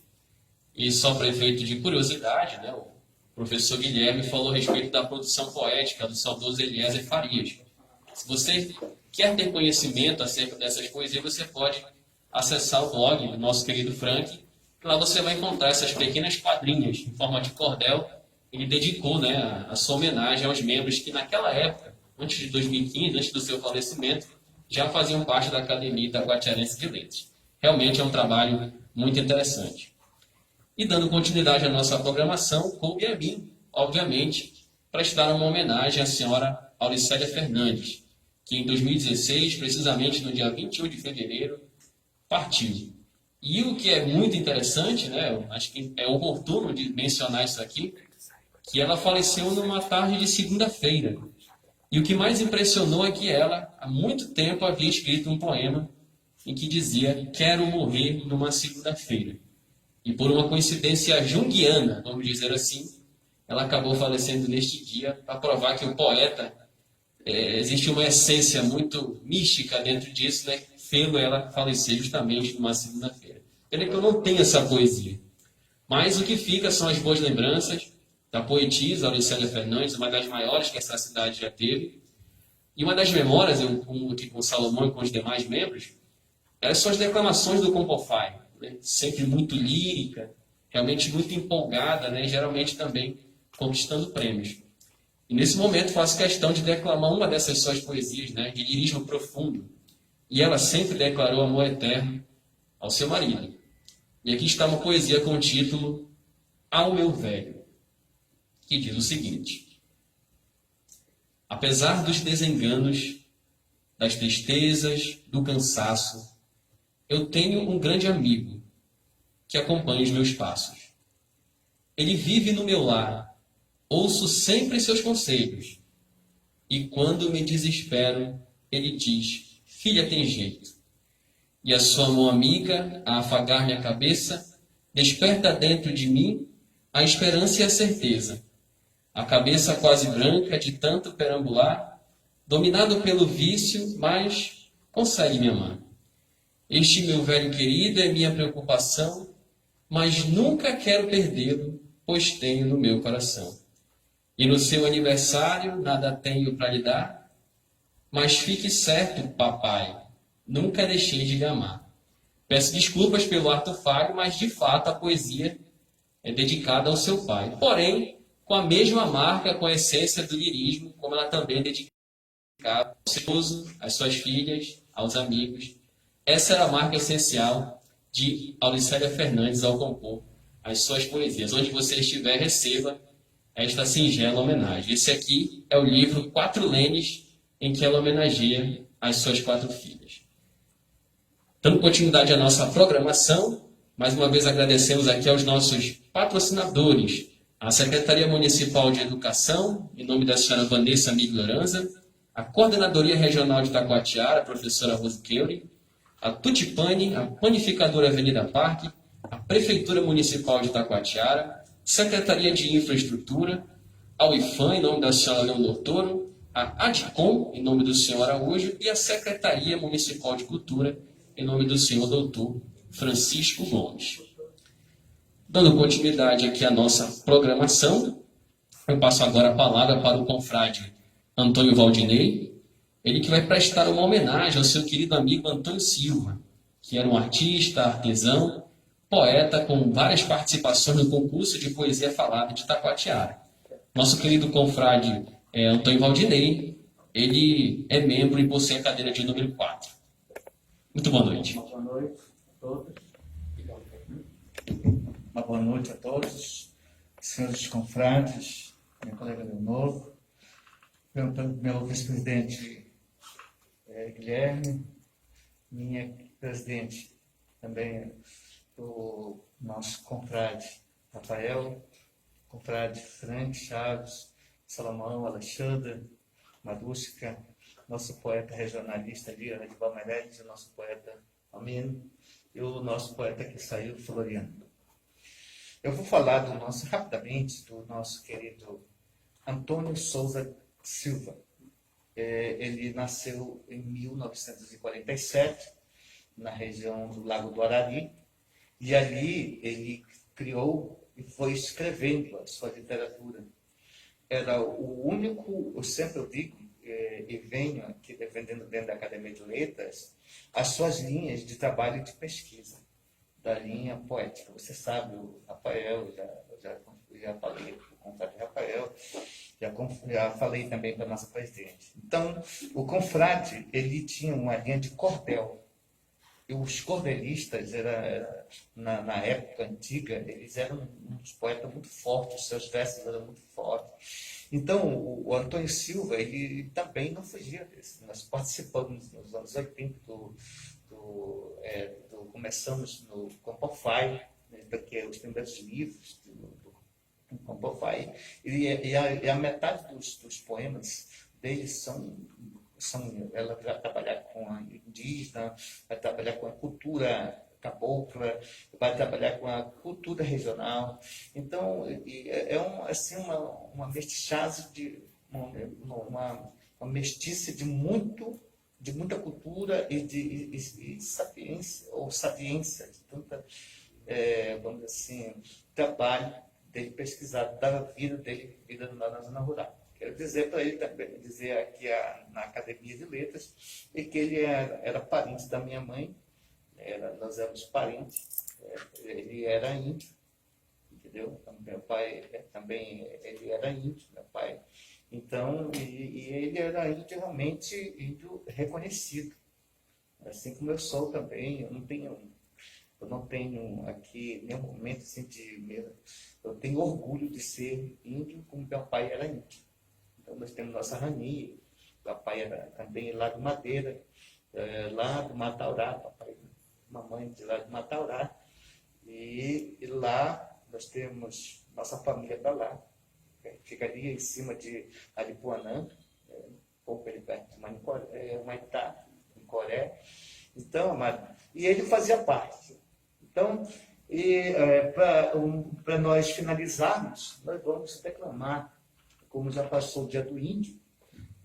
E só para efeito de curiosidade, né, o professor Guilherme falou a respeito da produção poética do saudoso Eliezer Farias. Se você quer ter conhecimento acerca dessas poesias, você pode acessar o blog do nosso querido Frank. Lá você vai encontrar essas pequenas quadrinhas em forma de cordel. Ele dedicou, né, a sua homenagem aos membros que naquela época, antes de 2015, antes do seu falecimento, já faziam parte da Academia Itacoatiarense de Letras. Realmente é um trabalho muito interessante. E dando continuidade à nossa programação, coube a mim, obviamente, prestar uma homenagem à senhora Auricélia Fernandes, que em 2016, precisamente no dia 21 de fevereiro, partiu. E o que é muito interessante, né, acho que é oportuno de mencionar isso aqui, que ela faleceu numa tarde de segunda-feira. E o que mais impressionou é que ela, há muito tempo, havia escrito um poema em que dizia: quero morrer numa segunda-feira. E por uma coincidência junguiana, vamos dizer assim, ela acabou falecendo neste dia para provar que o poeta, existe uma essência muito mística dentro disso, né? Fê-lo ela falecer justamente numa segunda-feira. Pena que eu não tenho essa poesia. Mas o que fica são as boas lembranças da poetisa Auricélia Fernandes, uma das maiores que essa cidade já teve. E uma das memórias, com o Salomão e com os demais membros, elas são as declamações do Compofai, né? Sempre muito lírica, realmente muito empolgada, né? E geralmente também conquistando prêmios. E nesse momento faço questão de declamar uma dessas suas poesias, né? De lirismo profundo. E ela sempre declarou amor eterno ao seu marido. E aqui está uma poesia com o título Ao Meu Velho, que diz o seguinte: apesar dos desenganos, das tristezas, do cansaço, eu tenho um grande amigo que acompanha os meus passos. Ele vive no meu lar, ouço sempre seus conselhos, e quando me desespero, ele diz: filha, tem jeito. E a sua mão amiga, a afagar-me a cabeça, desperta dentro de mim a esperança e a certeza. A cabeça quase branca de tanto perambular, dominado pelo vício, mas consegue me amar. Este meu velho querido é minha preocupação, mas nunca quero perdê-lo, pois tenho no meu coração. E no seu aniversário nada tenho para lhe dar, mas fique certo, papai, nunca deixei de lhe amar. Peço desculpas pelo ato falho, mas de fato a poesia é dedicada ao seu pai. Porém, com a mesma marca, com a essência do lirismo, como ela também é dedicada ao seu esposo, às suas filhas, aos amigos. Essa era a marca essencial de Auricélia Fernandes ao compor as suas poesias. Onde você estiver, receba esta singela homenagem. Esse aqui é o livro Quatro Lenes, em que ela homenageia as suas 4 filhas. Dando continuidade à nossa programação, mais uma vez agradecemos aqui aos nossos patrocinadores, a Secretaria Municipal de Educação, em nome da senhora Vanessa Migloranza, a Coordenadoria Regional de Taquatiara, a professora Rose Keuri, a Tutipani, a Panificadora Avenida Parque, a Prefeitura Municipal de Taquatiara, Secretaria de Infraestrutura, a UIFAM, em nome da senhora Leonor Toro, a ADCOM, em nome do senhor Araújo, e a Secretaria Municipal de Cultura, em nome do senhor doutor Francisco Gomes. Dando continuidade aqui à nossa programação, eu passo agora a palavra para o confrade Antônio Valdinei, ele que vai prestar uma homenagem ao seu querido amigo Antônio Silva, que era um artista, artesão, poeta com várias participações no concurso de poesia falada de Taquatiara. Nosso querido confrade Antônio Valdinei, ele é membro e possui a cadeira de número 4. Muito boa noite. Uma boa noite a todos. Uma boa noite a todos, senhores confrades, meu colega Leonor, meu vice-presidente Guilherme, minha presidente também, o nosso confrade Rafael, confrade Frank, Chaves, Salomão, Alexandre, Madústica, nosso poeta regionalista ali, Edival Meirelles, o nosso poeta Amino, e o nosso poeta que saiu, Floriano. Eu vou falar rapidamente do nosso querido Antônio Souza Silva. Ele nasceu em 1947, na região do Lago do Arari, e ali ele criou e foi escrevendo a sua literatura. Era o único, eu sempre digo, e venho aqui defendendo dentro da Academia de Letras, as suas linhas de trabalho e de pesquisa, da linha poética. Você sabe, o Rafael, já falei com o confrade Rafael, já falei também para a nossa presidente. Então, o confrade, ele tinha uma linha de cordel. E os cordelistas, na época antiga, eles eram uns poetas muito fortes, os seus versos eram muito fortes. Então, o Antônio Silva, ele também não fugia desse. Nós participamos nos anos 80 começamos no Compofai, que é os primeiros livros do Compofai, e a metade dos poemas deles ela vai trabalhar com a indígena, vai trabalhar com a cultura cabocla, vai trabalhar com a cultura regional. Então, uma mestiçagem uma mestiça de muita cultura e de sapiência, de tanta, vamos dizer assim, trabalho dele pesquisado, da vida dele, vida na zona rural. Quero dizer para ele também, dizer aqui na Academia de Letras, e que ele era parente da minha mãe, nós éramos parentes, ele era índio, entendeu? Meu pai também, ele era índio, meu pai. Então, e ele era índio, realmente índio reconhecido, assim como eu sou também. Eu não tenho aqui nenhum momento assim eu tenho orgulho de ser índio como meu pai era índio. Então, nós temos nossa rania. Papai era também lá de Madeira, lá do Mataurá, papai, mamãe de lá de Mataurá. E lá nós temos nossa família para lá. Ficaria em cima de Aripuanã, um pouco ali perto de Humaitá, em Coré. Então, e ele fazia parte. Então, para nós finalizarmos, nós vamos declamar, como já passou o Dia do Índio,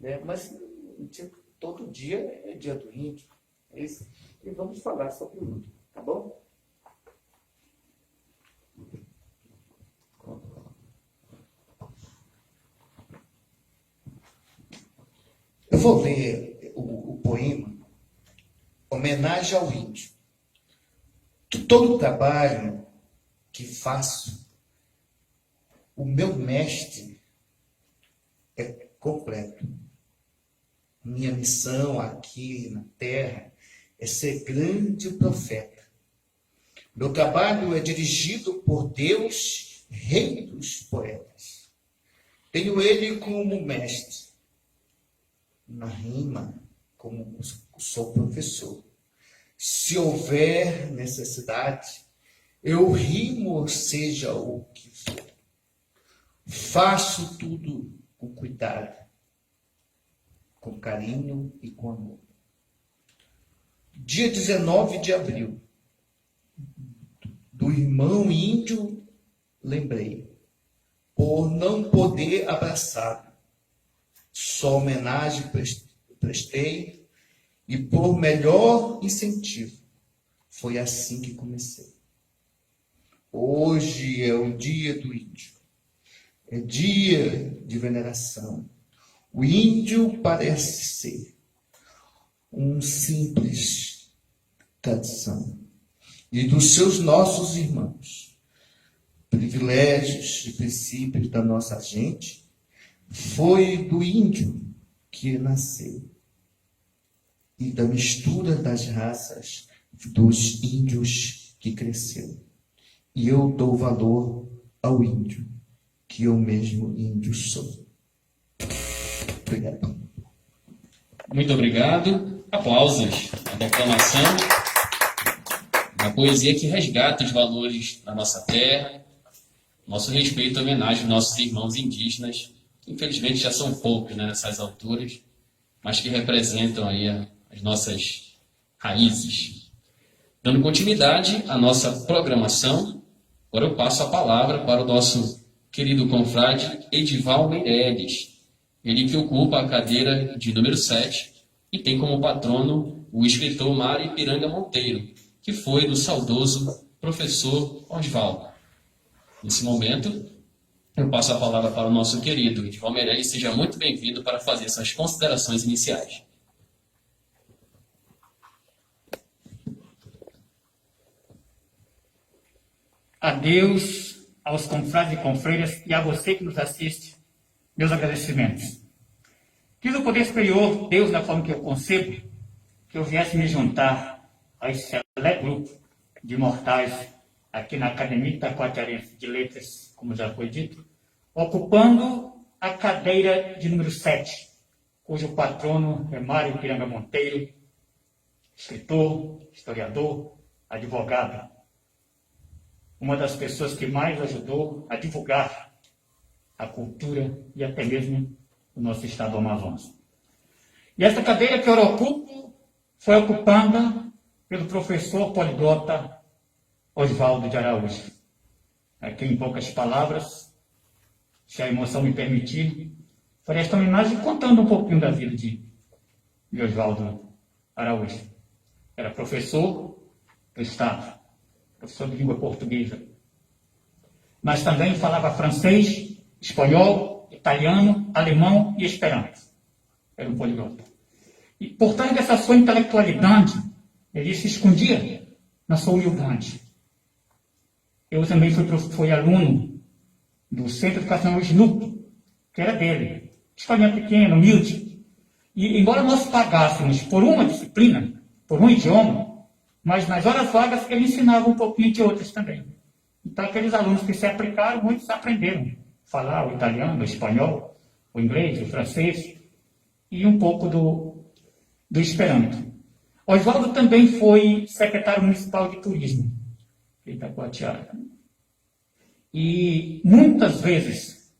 né? Mas todo dia é Dia do Índio. E vamos falar sobre o índio, tá bom? Eu vou ler o poema Homenagem ao Índio. Todo o trabalho que faço, o meu mestre é completo. Minha missão aqui na Terra é ser grande profeta. Meu trabalho é dirigido por Deus, Rei dos poetas. Tenho ele como mestre. Na rima, como sou professor. Se houver necessidade, eu rimo, seja o que for. Faço tudo com cuidado, com carinho e com amor. Dia 19 de abril, do irmão índio, lembrei, por não poder abraçá-lo. Só homenagem prestei e por melhor incentivo. Foi assim que comecei. Hoje é o dia do índio. É dia de veneração. O índio parece ser um simples tradição. E dos seus nossos irmãos, privilégios e princípios da nossa gente, foi do índio que nasceu. E da mistura das raças dos índios que cresceu. E eu dou valor ao índio, que eu mesmo índio sou. Obrigado. Muito obrigado. Aplausos à declamação, a poesia que resgata os valores da nossa terra, nosso respeito e homenagem aos nossos irmãos indígenas, que infelizmente já são poucos, né, nessas alturas, mas que representam aí as nossas raízes. Dando continuidade à nossa programação, agora eu passo a palavra para o nosso querido confrade Edival Meireles, ele que ocupa a cadeira de número 7 e tem como patrono o escritor Mário Ipiranga Monteiro, que foi do saudoso professor Oswaldo. Nesse momento, eu passo a palavra para o nosso querido Edival Meireles. Seja muito bem-vindo para fazer suas considerações iniciais. A Deus, aos confrades e confreiras e a você que nos assiste, meus agradecimentos. Quis o poder superior, Deus, na forma que eu concebo, que eu viesse me juntar a esse seleto grupo de mortais aqui na Academia Itacoatiarense de Letras, como já foi dito, ocupando a cadeira de número 7, cujo patrono é Mário Ipiranga Monteiro, escritor, historiador, advogado. Uma das pessoas que mais ajudou a divulgar a cultura e até mesmo o nosso estado do Amazonas. E essa cadeira que eu ocupo foi ocupada pelo professor poliglota Oswaldo de Araújo. Aqui, em poucas palavras, se a emoção me permitir, farei esta homenagem contando um pouquinho da vida de Oswaldo Araújo. Era professor do Estado, professor de língua portuguesa, mas também falava francês, espanhol, italiano, alemão e esperanto. Era um poliglota. E por trás dessa sua intelectualidade, ele se escondia na sua humildade. Eu também fui aluno do Centro Educacional SNUP, que era dele. Escolinha pequena, humilde. E embora nós pagássemos por uma disciplina, por um idioma, mas nas horas vagas ele ensinava um pouquinho de outras também. Então aqueles alunos que se aplicaram, muitos aprenderam a falar o italiano, o espanhol, o inglês, o francês e um pouco do esperanto. Oswaldo também foi secretário municipal de turismo de Itacoatiara. E muitas vezes,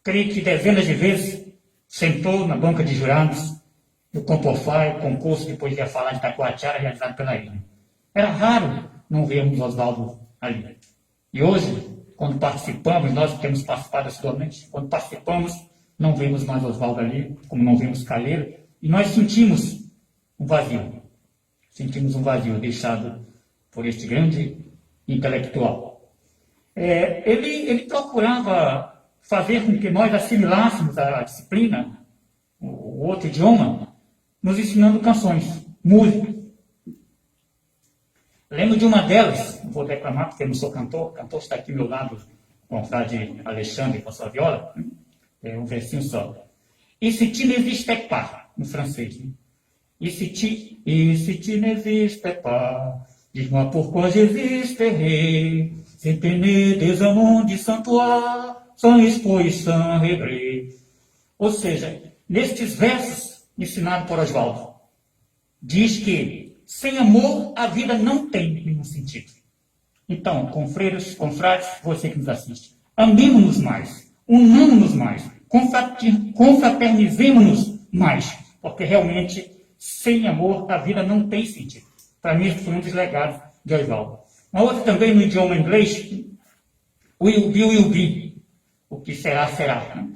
creio que dezenas de vezes, sentou na banca de jurados do Compofai, concurso de poesia falada de Itacoatiara, realizado pela ilha. Era raro não vermos Oswaldo ali. E hoje, quando participamos, nós que temos participado assiduamente, quando participamos, não vemos mais Oswaldo ali, como não vemos Calheiro, e nós sentimos um vazio. Sentimos um vazio deixado por este grande intelectual. Ele procurava fazer com que nós assimilássemos a disciplina, o outro idioma, nos ensinando canções, música. Lembro de uma delas, não vou declamar porque eu não sou cantor, o cantor está aqui ao meu lado, com o frade Alexandre com a sua viola, um versinho só. E se tu n'existe pas, no francês, né? E se tu n'existe pas, dis-moi pourquoi j'existerai, sem peiner des amants de santuário, sans espoir sans regret. Ou seja, nestes versos ensinados por Oswaldo, diz que sem amor a vida não tem nenhum sentido. Então, confreiros, confrades, você que nos assiste, amemos-nos mais, unamos-nos mais, confraternizemos-nos mais, porque realmente sem amor a vida não tem sentido. Para mim, esse foi um dos legados de Oswaldo. Uma outra também no idioma inglês, will be. O que será, será. Né?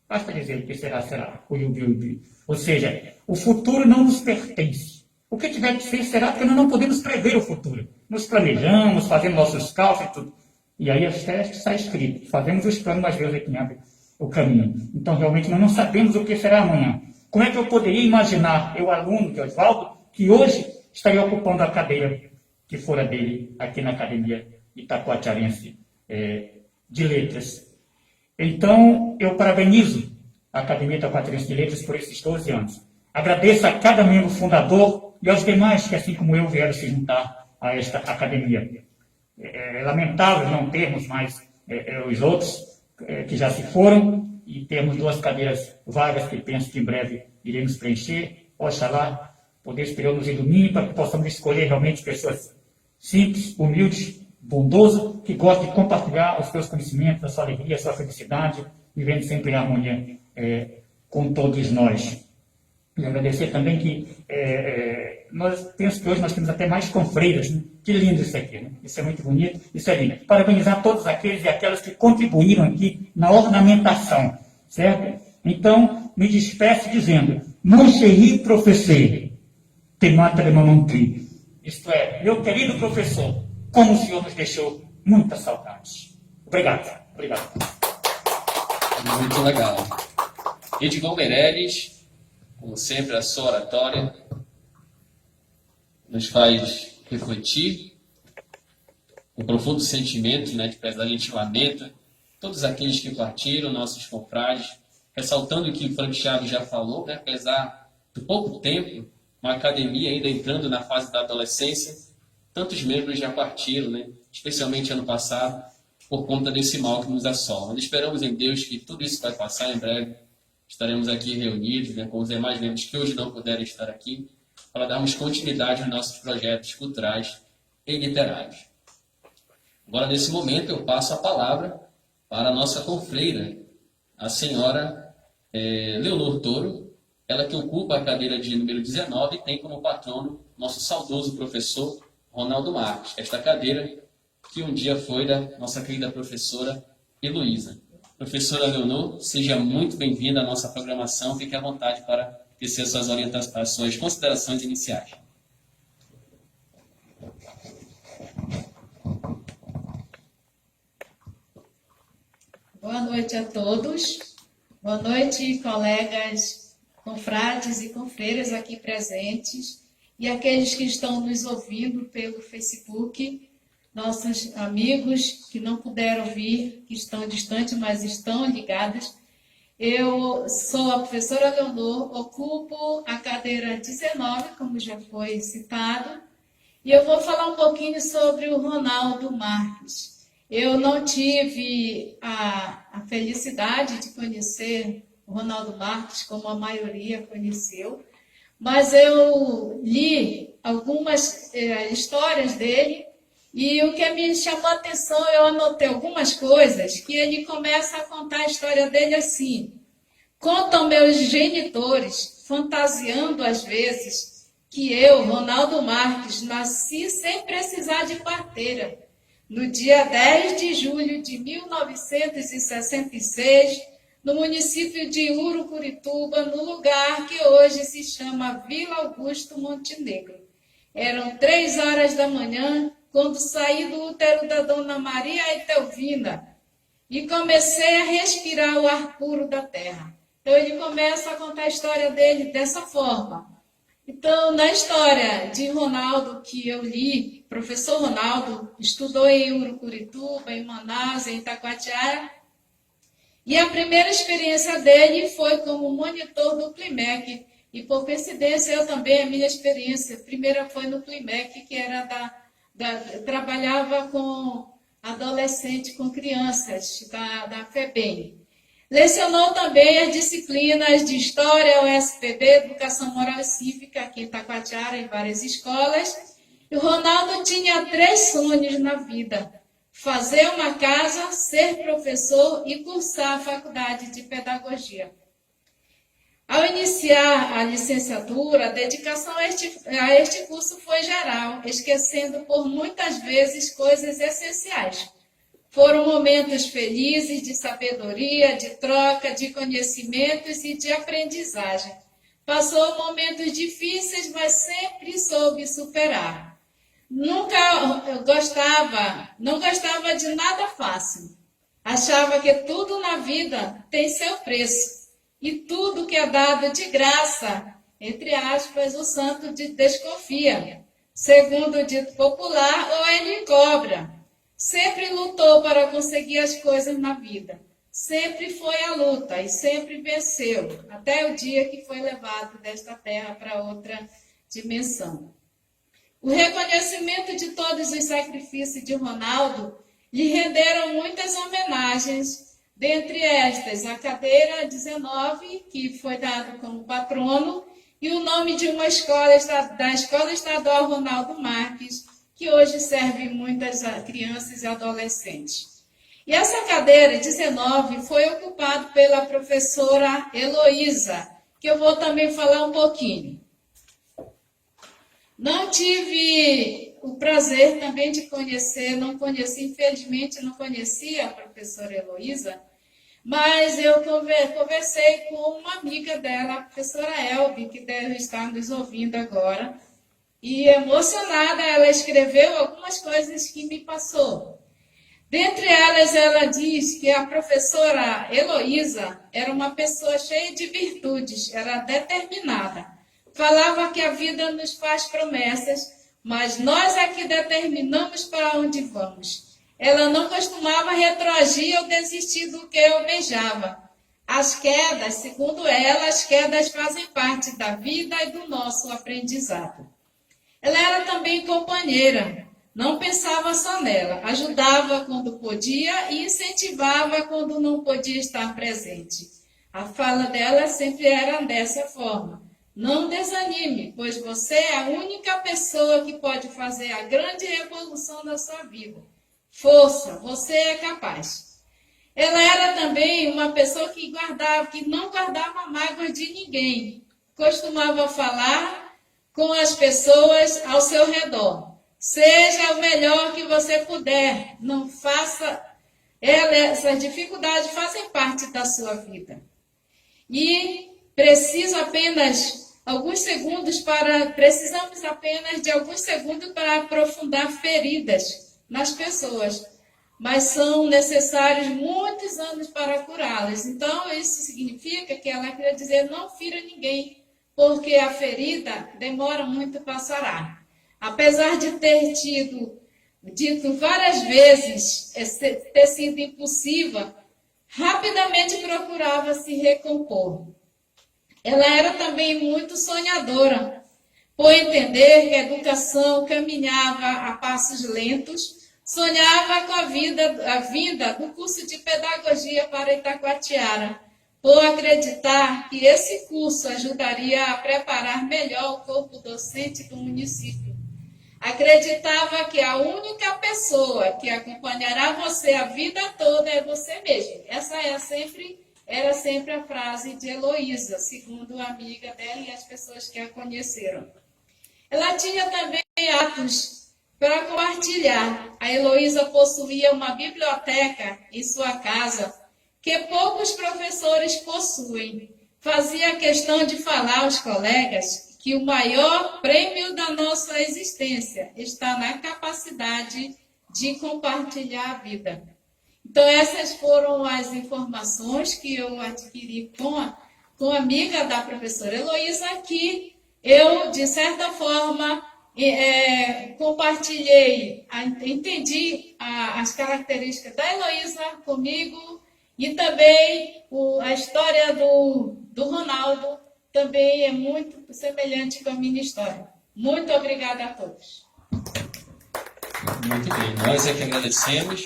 Basta dizer o que será, será. Will be. Ou seja, o futuro não nos pertence. O que tiver de ser, será, porque nós não podemos prever o futuro. Nos planejamos, fazemos nossos cálculos e tudo. E aí está escrito. Fazemos os planos, mas Deus é quem abre o caminho. Então, realmente, nós não sabemos o que será amanhã. Como é que eu poderia imaginar, eu, aluno de Oswaldo, que hoje estaria ocupando a cadeira que fora dele aqui na Academia Itacoatiarense de Letras? Então, eu parabenizo a Academia Itacoatiarense de Letras por esses 12 anos. Agradeço a cada membro fundador e aos demais que, assim como eu, vieram se juntar a esta academia. É lamentável não termos mais os outros que já se foram e termos 2 cadeiras vagas que penso que em breve iremos preencher. Oxalá, poder Superior nos ilumine para que possamos escolher realmente pessoas simples, humildes, bondosas, que gostam de compartilhar os seus conhecimentos, a sua alegria, a sua felicidade, vivendo sempre em harmonia com todos nós. E agradecer também que penso que hoje nós temos até mais confreiras, né? Que lindo isso aqui, né? Isso é muito bonito, isso é lindo. Parabenizar todos aqueles e aquelas que contribuíram aqui na ornamentação, certo? Então, me despeço dizendo, mon chéri professeur, te mata de mamantri. Isto é, meu querido professor, como o senhor nos deixou muitas saudades. Obrigado, obrigado. Muito legal. Edgar Meirelles, como sempre, a sua oratória nos faz refletir um profundo sentimento, né, de pesar. A gente lamenta todos aqueles que partiram, nossos confrades, ressaltando o que o Frank Chaves já falou, né, apesar do pouco tempo, uma academia ainda entrando na fase da adolescência, tantos membros já partiram, né, especialmente ano passado, por conta desse mal que nos assola. Nós esperamos em Deus que tudo isso vai passar em breve. Estaremos aqui reunidos, né, com os demais membros que hoje não puderam estar aqui, para darmos continuidade aos nossos projetos culturais e literários. Agora, nesse momento, eu passo a palavra para a nossa confreira, a senhora Leonor Toro, ela que ocupa a cadeira de número 19 e tem como patrono nosso saudoso professor Ronaldo Marques. Esta cadeira que um dia foi da nossa querida professora Heloísa. Professora Leonor, seja muito bem-vinda à nossa programação. Fique à vontade para tecer suas orientações, suas considerações iniciais. Boa noite a todos. Boa noite, colegas, confrades e confreiras aqui presentes e aqueles que estão nos ouvindo pelo Facebook, nossos amigos que não puderam vir, que estão distantes, mas estão ligados. Eu sou a professora Leonor, ocupo a cadeira 19, como já foi citado, e eu vou falar um pouquinho sobre o Ronaldo Marques. Eu não tive a felicidade de conhecer o Ronaldo Marques, como a maioria conheceu, mas eu li algumas histórias dele, e o que me chamou a atenção, eu anotei algumas coisas, que ele começa a contar a história dele assim. Contam meus genitores, fantasiando às vezes, que eu, Ronaldo Marques, nasci sem precisar de parteira. No dia 10 de julho de 1966, no município de Urucurituba, no lugar que hoje se chama Vila Augusto Montenegro. Eram 3 horas da manhã, quando saí do útero da Dona Maria Etelvina e comecei a respirar o ar puro da terra. Então, ele começa a contar a história dele dessa forma. Então, na história de Ronaldo, que eu li, professor Ronaldo estudou em Urucurituba, em Manaus, em Itacoatiara, e a primeira experiência dele foi como monitor do Climec, e por coincidência eu também, a minha experiência, a primeira foi no Climec, que era trabalhava com adolescentes, com crianças da FEBEM. Lecionou também as disciplinas de História, USPB, Educação Moral e Cívica, aqui em Itacoatiara, em várias escolas. E o Ronaldo tinha 3 sonhos na vida: fazer uma casa, ser professor e cursar a faculdade de pedagogia. Ao iniciar a licenciatura, a dedicação a este curso foi geral, esquecendo por muitas vezes coisas essenciais. Foram momentos felizes de sabedoria, de troca, de conhecimentos e de aprendizagem. Passou momentos difíceis, mas sempre soube superar. Não gostava de nada fácil. Achava que tudo na vida tem seu preço. E tudo que é dado de graça, entre aspas, o santo desconfia. Segundo o dito popular, ou ele cobra. Sempre lutou para conseguir as coisas na vida. Sempre foi à luta e sempre venceu, até o dia que foi levado desta terra para outra dimensão. O reconhecimento de todos os sacrifícios de Ronaldo lhe renderam muitas homenagens, dentre estas a cadeira 19, que foi dado como patrono, e o nome de uma escola, da Escola Estadual Ronaldo Marques, que hoje serve muitas crianças e adolescentes. E essa cadeira 19 foi ocupada pela professora Heloísa, que eu vou também falar um pouquinho. Não tive o prazer também de conhecer, infelizmente não conhecia a professora Heloísa, mas eu conversei com uma amiga dela, a professora Elbe, que deve estar nos ouvindo agora, e emocionada ela escreveu algumas coisas que me passou. Dentre elas, ela diz que a professora Heloísa era uma pessoa cheia de virtudes, era determinada. Falava que a vida nos faz promessas, mas nós é que determinamos para onde vamos. Ela não costumava retroagir ou desistir do que almejava. As quedas, segundo ela, as quedas fazem parte da vida e do nosso aprendizado. Ela era também companheira, não pensava só nela, ajudava quando podia e incentivava quando não podia estar presente. A fala dela sempre era dessa forma: não desanime, pois você é a única pessoa que pode fazer a grande revolução da sua vida. Força, você é capaz. Ela era também uma pessoa que não guardava mágoas de ninguém. Costumava falar com as pessoas ao seu redor. Seja o melhor que você puder. Não faça... Essas dificuldades fazem parte da sua vida. E precisamos apenas de alguns segundos para aprofundar feridas nas pessoas, mas são necessários muitos anos para curá-las. Então, isso significa que ela quer dizer: não fira ninguém, porque a ferida demora muito para sarar. Apesar de ter dito várias vezes ter sido impulsiva, rapidamente procurava se recompor. Ela era também muito sonhadora, por entender que a educação caminhava a passos lentos. Sonhava com a vinda do curso de pedagogia para Itacoatiara, por acreditar que esse curso ajudaria a preparar melhor o corpo docente do município. Acreditava que a única pessoa que acompanhará você a vida toda é você mesmo. Essa era sempre a frase de Heloísa, segundo a amiga dela e as pessoas que a conheceram. Ela tinha também atos para compartilhar. A Heloísa possuía uma biblioteca em sua casa que poucos professores possuem. Fazia questão de falar aos colegas que o maior prêmio da nossa existência está na capacidade de compartilhar a vida. Então, essas foram as informações que eu adquiri com a amiga da professora Heloísa, que eu, de certa forma, compartilhei, entendi as características da Heloísa comigo, e também a história do Ronaldo também é muito semelhante com a minha história. Muito obrigada a todos. Muito bem, nós é que agradecemos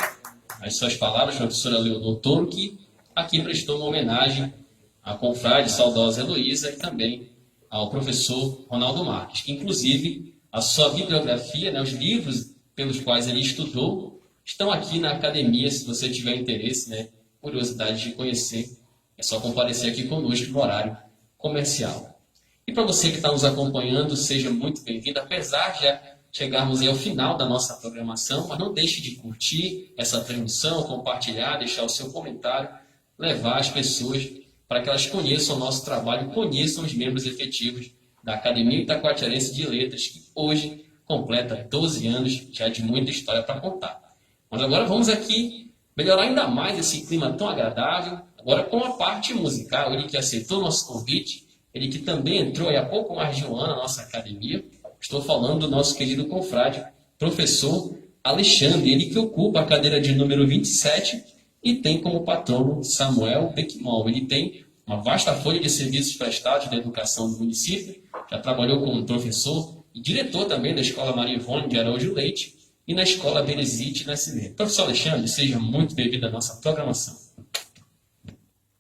as suas palavras, professora Leonor Tonki. aqui prestou uma homenagem à confrade saudosa Heloísa e também ao professor Ronaldo Marques, que inclusive a sua bibliografia, né, os livros pelos quais ele estudou, estão aqui na academia. Se você tiver interesse, né, curiosidade de conhecer, é só comparecer aqui conosco no horário comercial. E para você que está nos acompanhando, seja muito bem-vindo, apesar de já chegarmos aí ao final da nossa programação, mas não deixe de curtir essa transmissão, compartilhar, deixar o seu comentário, levar as pessoas para que elas conheçam o nosso trabalho, conheçam os membros efetivos da Academia Itacoatiarense de Letras, que hoje completa 12 anos já de muita história para contar. Mas agora vamos aqui melhorar ainda mais esse clima tão agradável, agora com a parte musical. Ele que aceitou o nosso convite, ele que também entrou há pouco mais de um ano na nossa academia. Estou falando do nosso querido confrade, professor Alexandre, ele que ocupa a cadeira de número 27 e tem como patrono Samuel Beckmol. Ele tem uma vasta folha de serviços prestados da educação do município, já trabalhou como professor e diretor também da Escola Maria Ivone de Araújo Leite e na Escola Benezite Nascimento. Professor Alexandre, seja muito bem-vindo à nossa programação.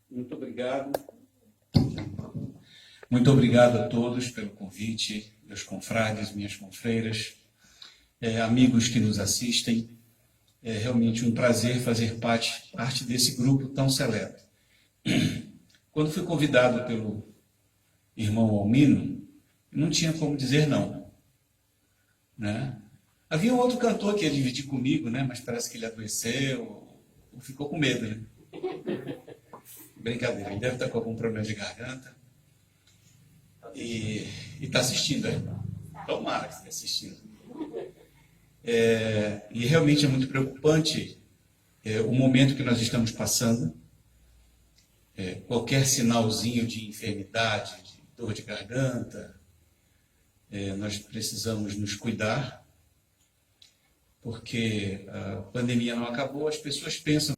Muito obrigado. Muito obrigado a todos pelo convite, meus confrades, minhas confreiras, amigos que nos assistem. É realmente um prazer fazer parte desse grupo tão seleto. Quando fui convidado pelo irmão Almino, não tinha como dizer não, né? Havia um outro cantor que ia dividir comigo, né? Mas parece que ele adoeceu ou ficou com medo, né? Brincadeira, ele deve estar com algum problema de garganta e está assistindo aí. Tomara que esteja assistindo. E realmente é muito preocupante o momento que nós estamos passando. Qualquer sinalzinho de enfermidade, de dor de garganta, nós precisamos nos cuidar, porque a pandemia não acabou, as pessoas pensam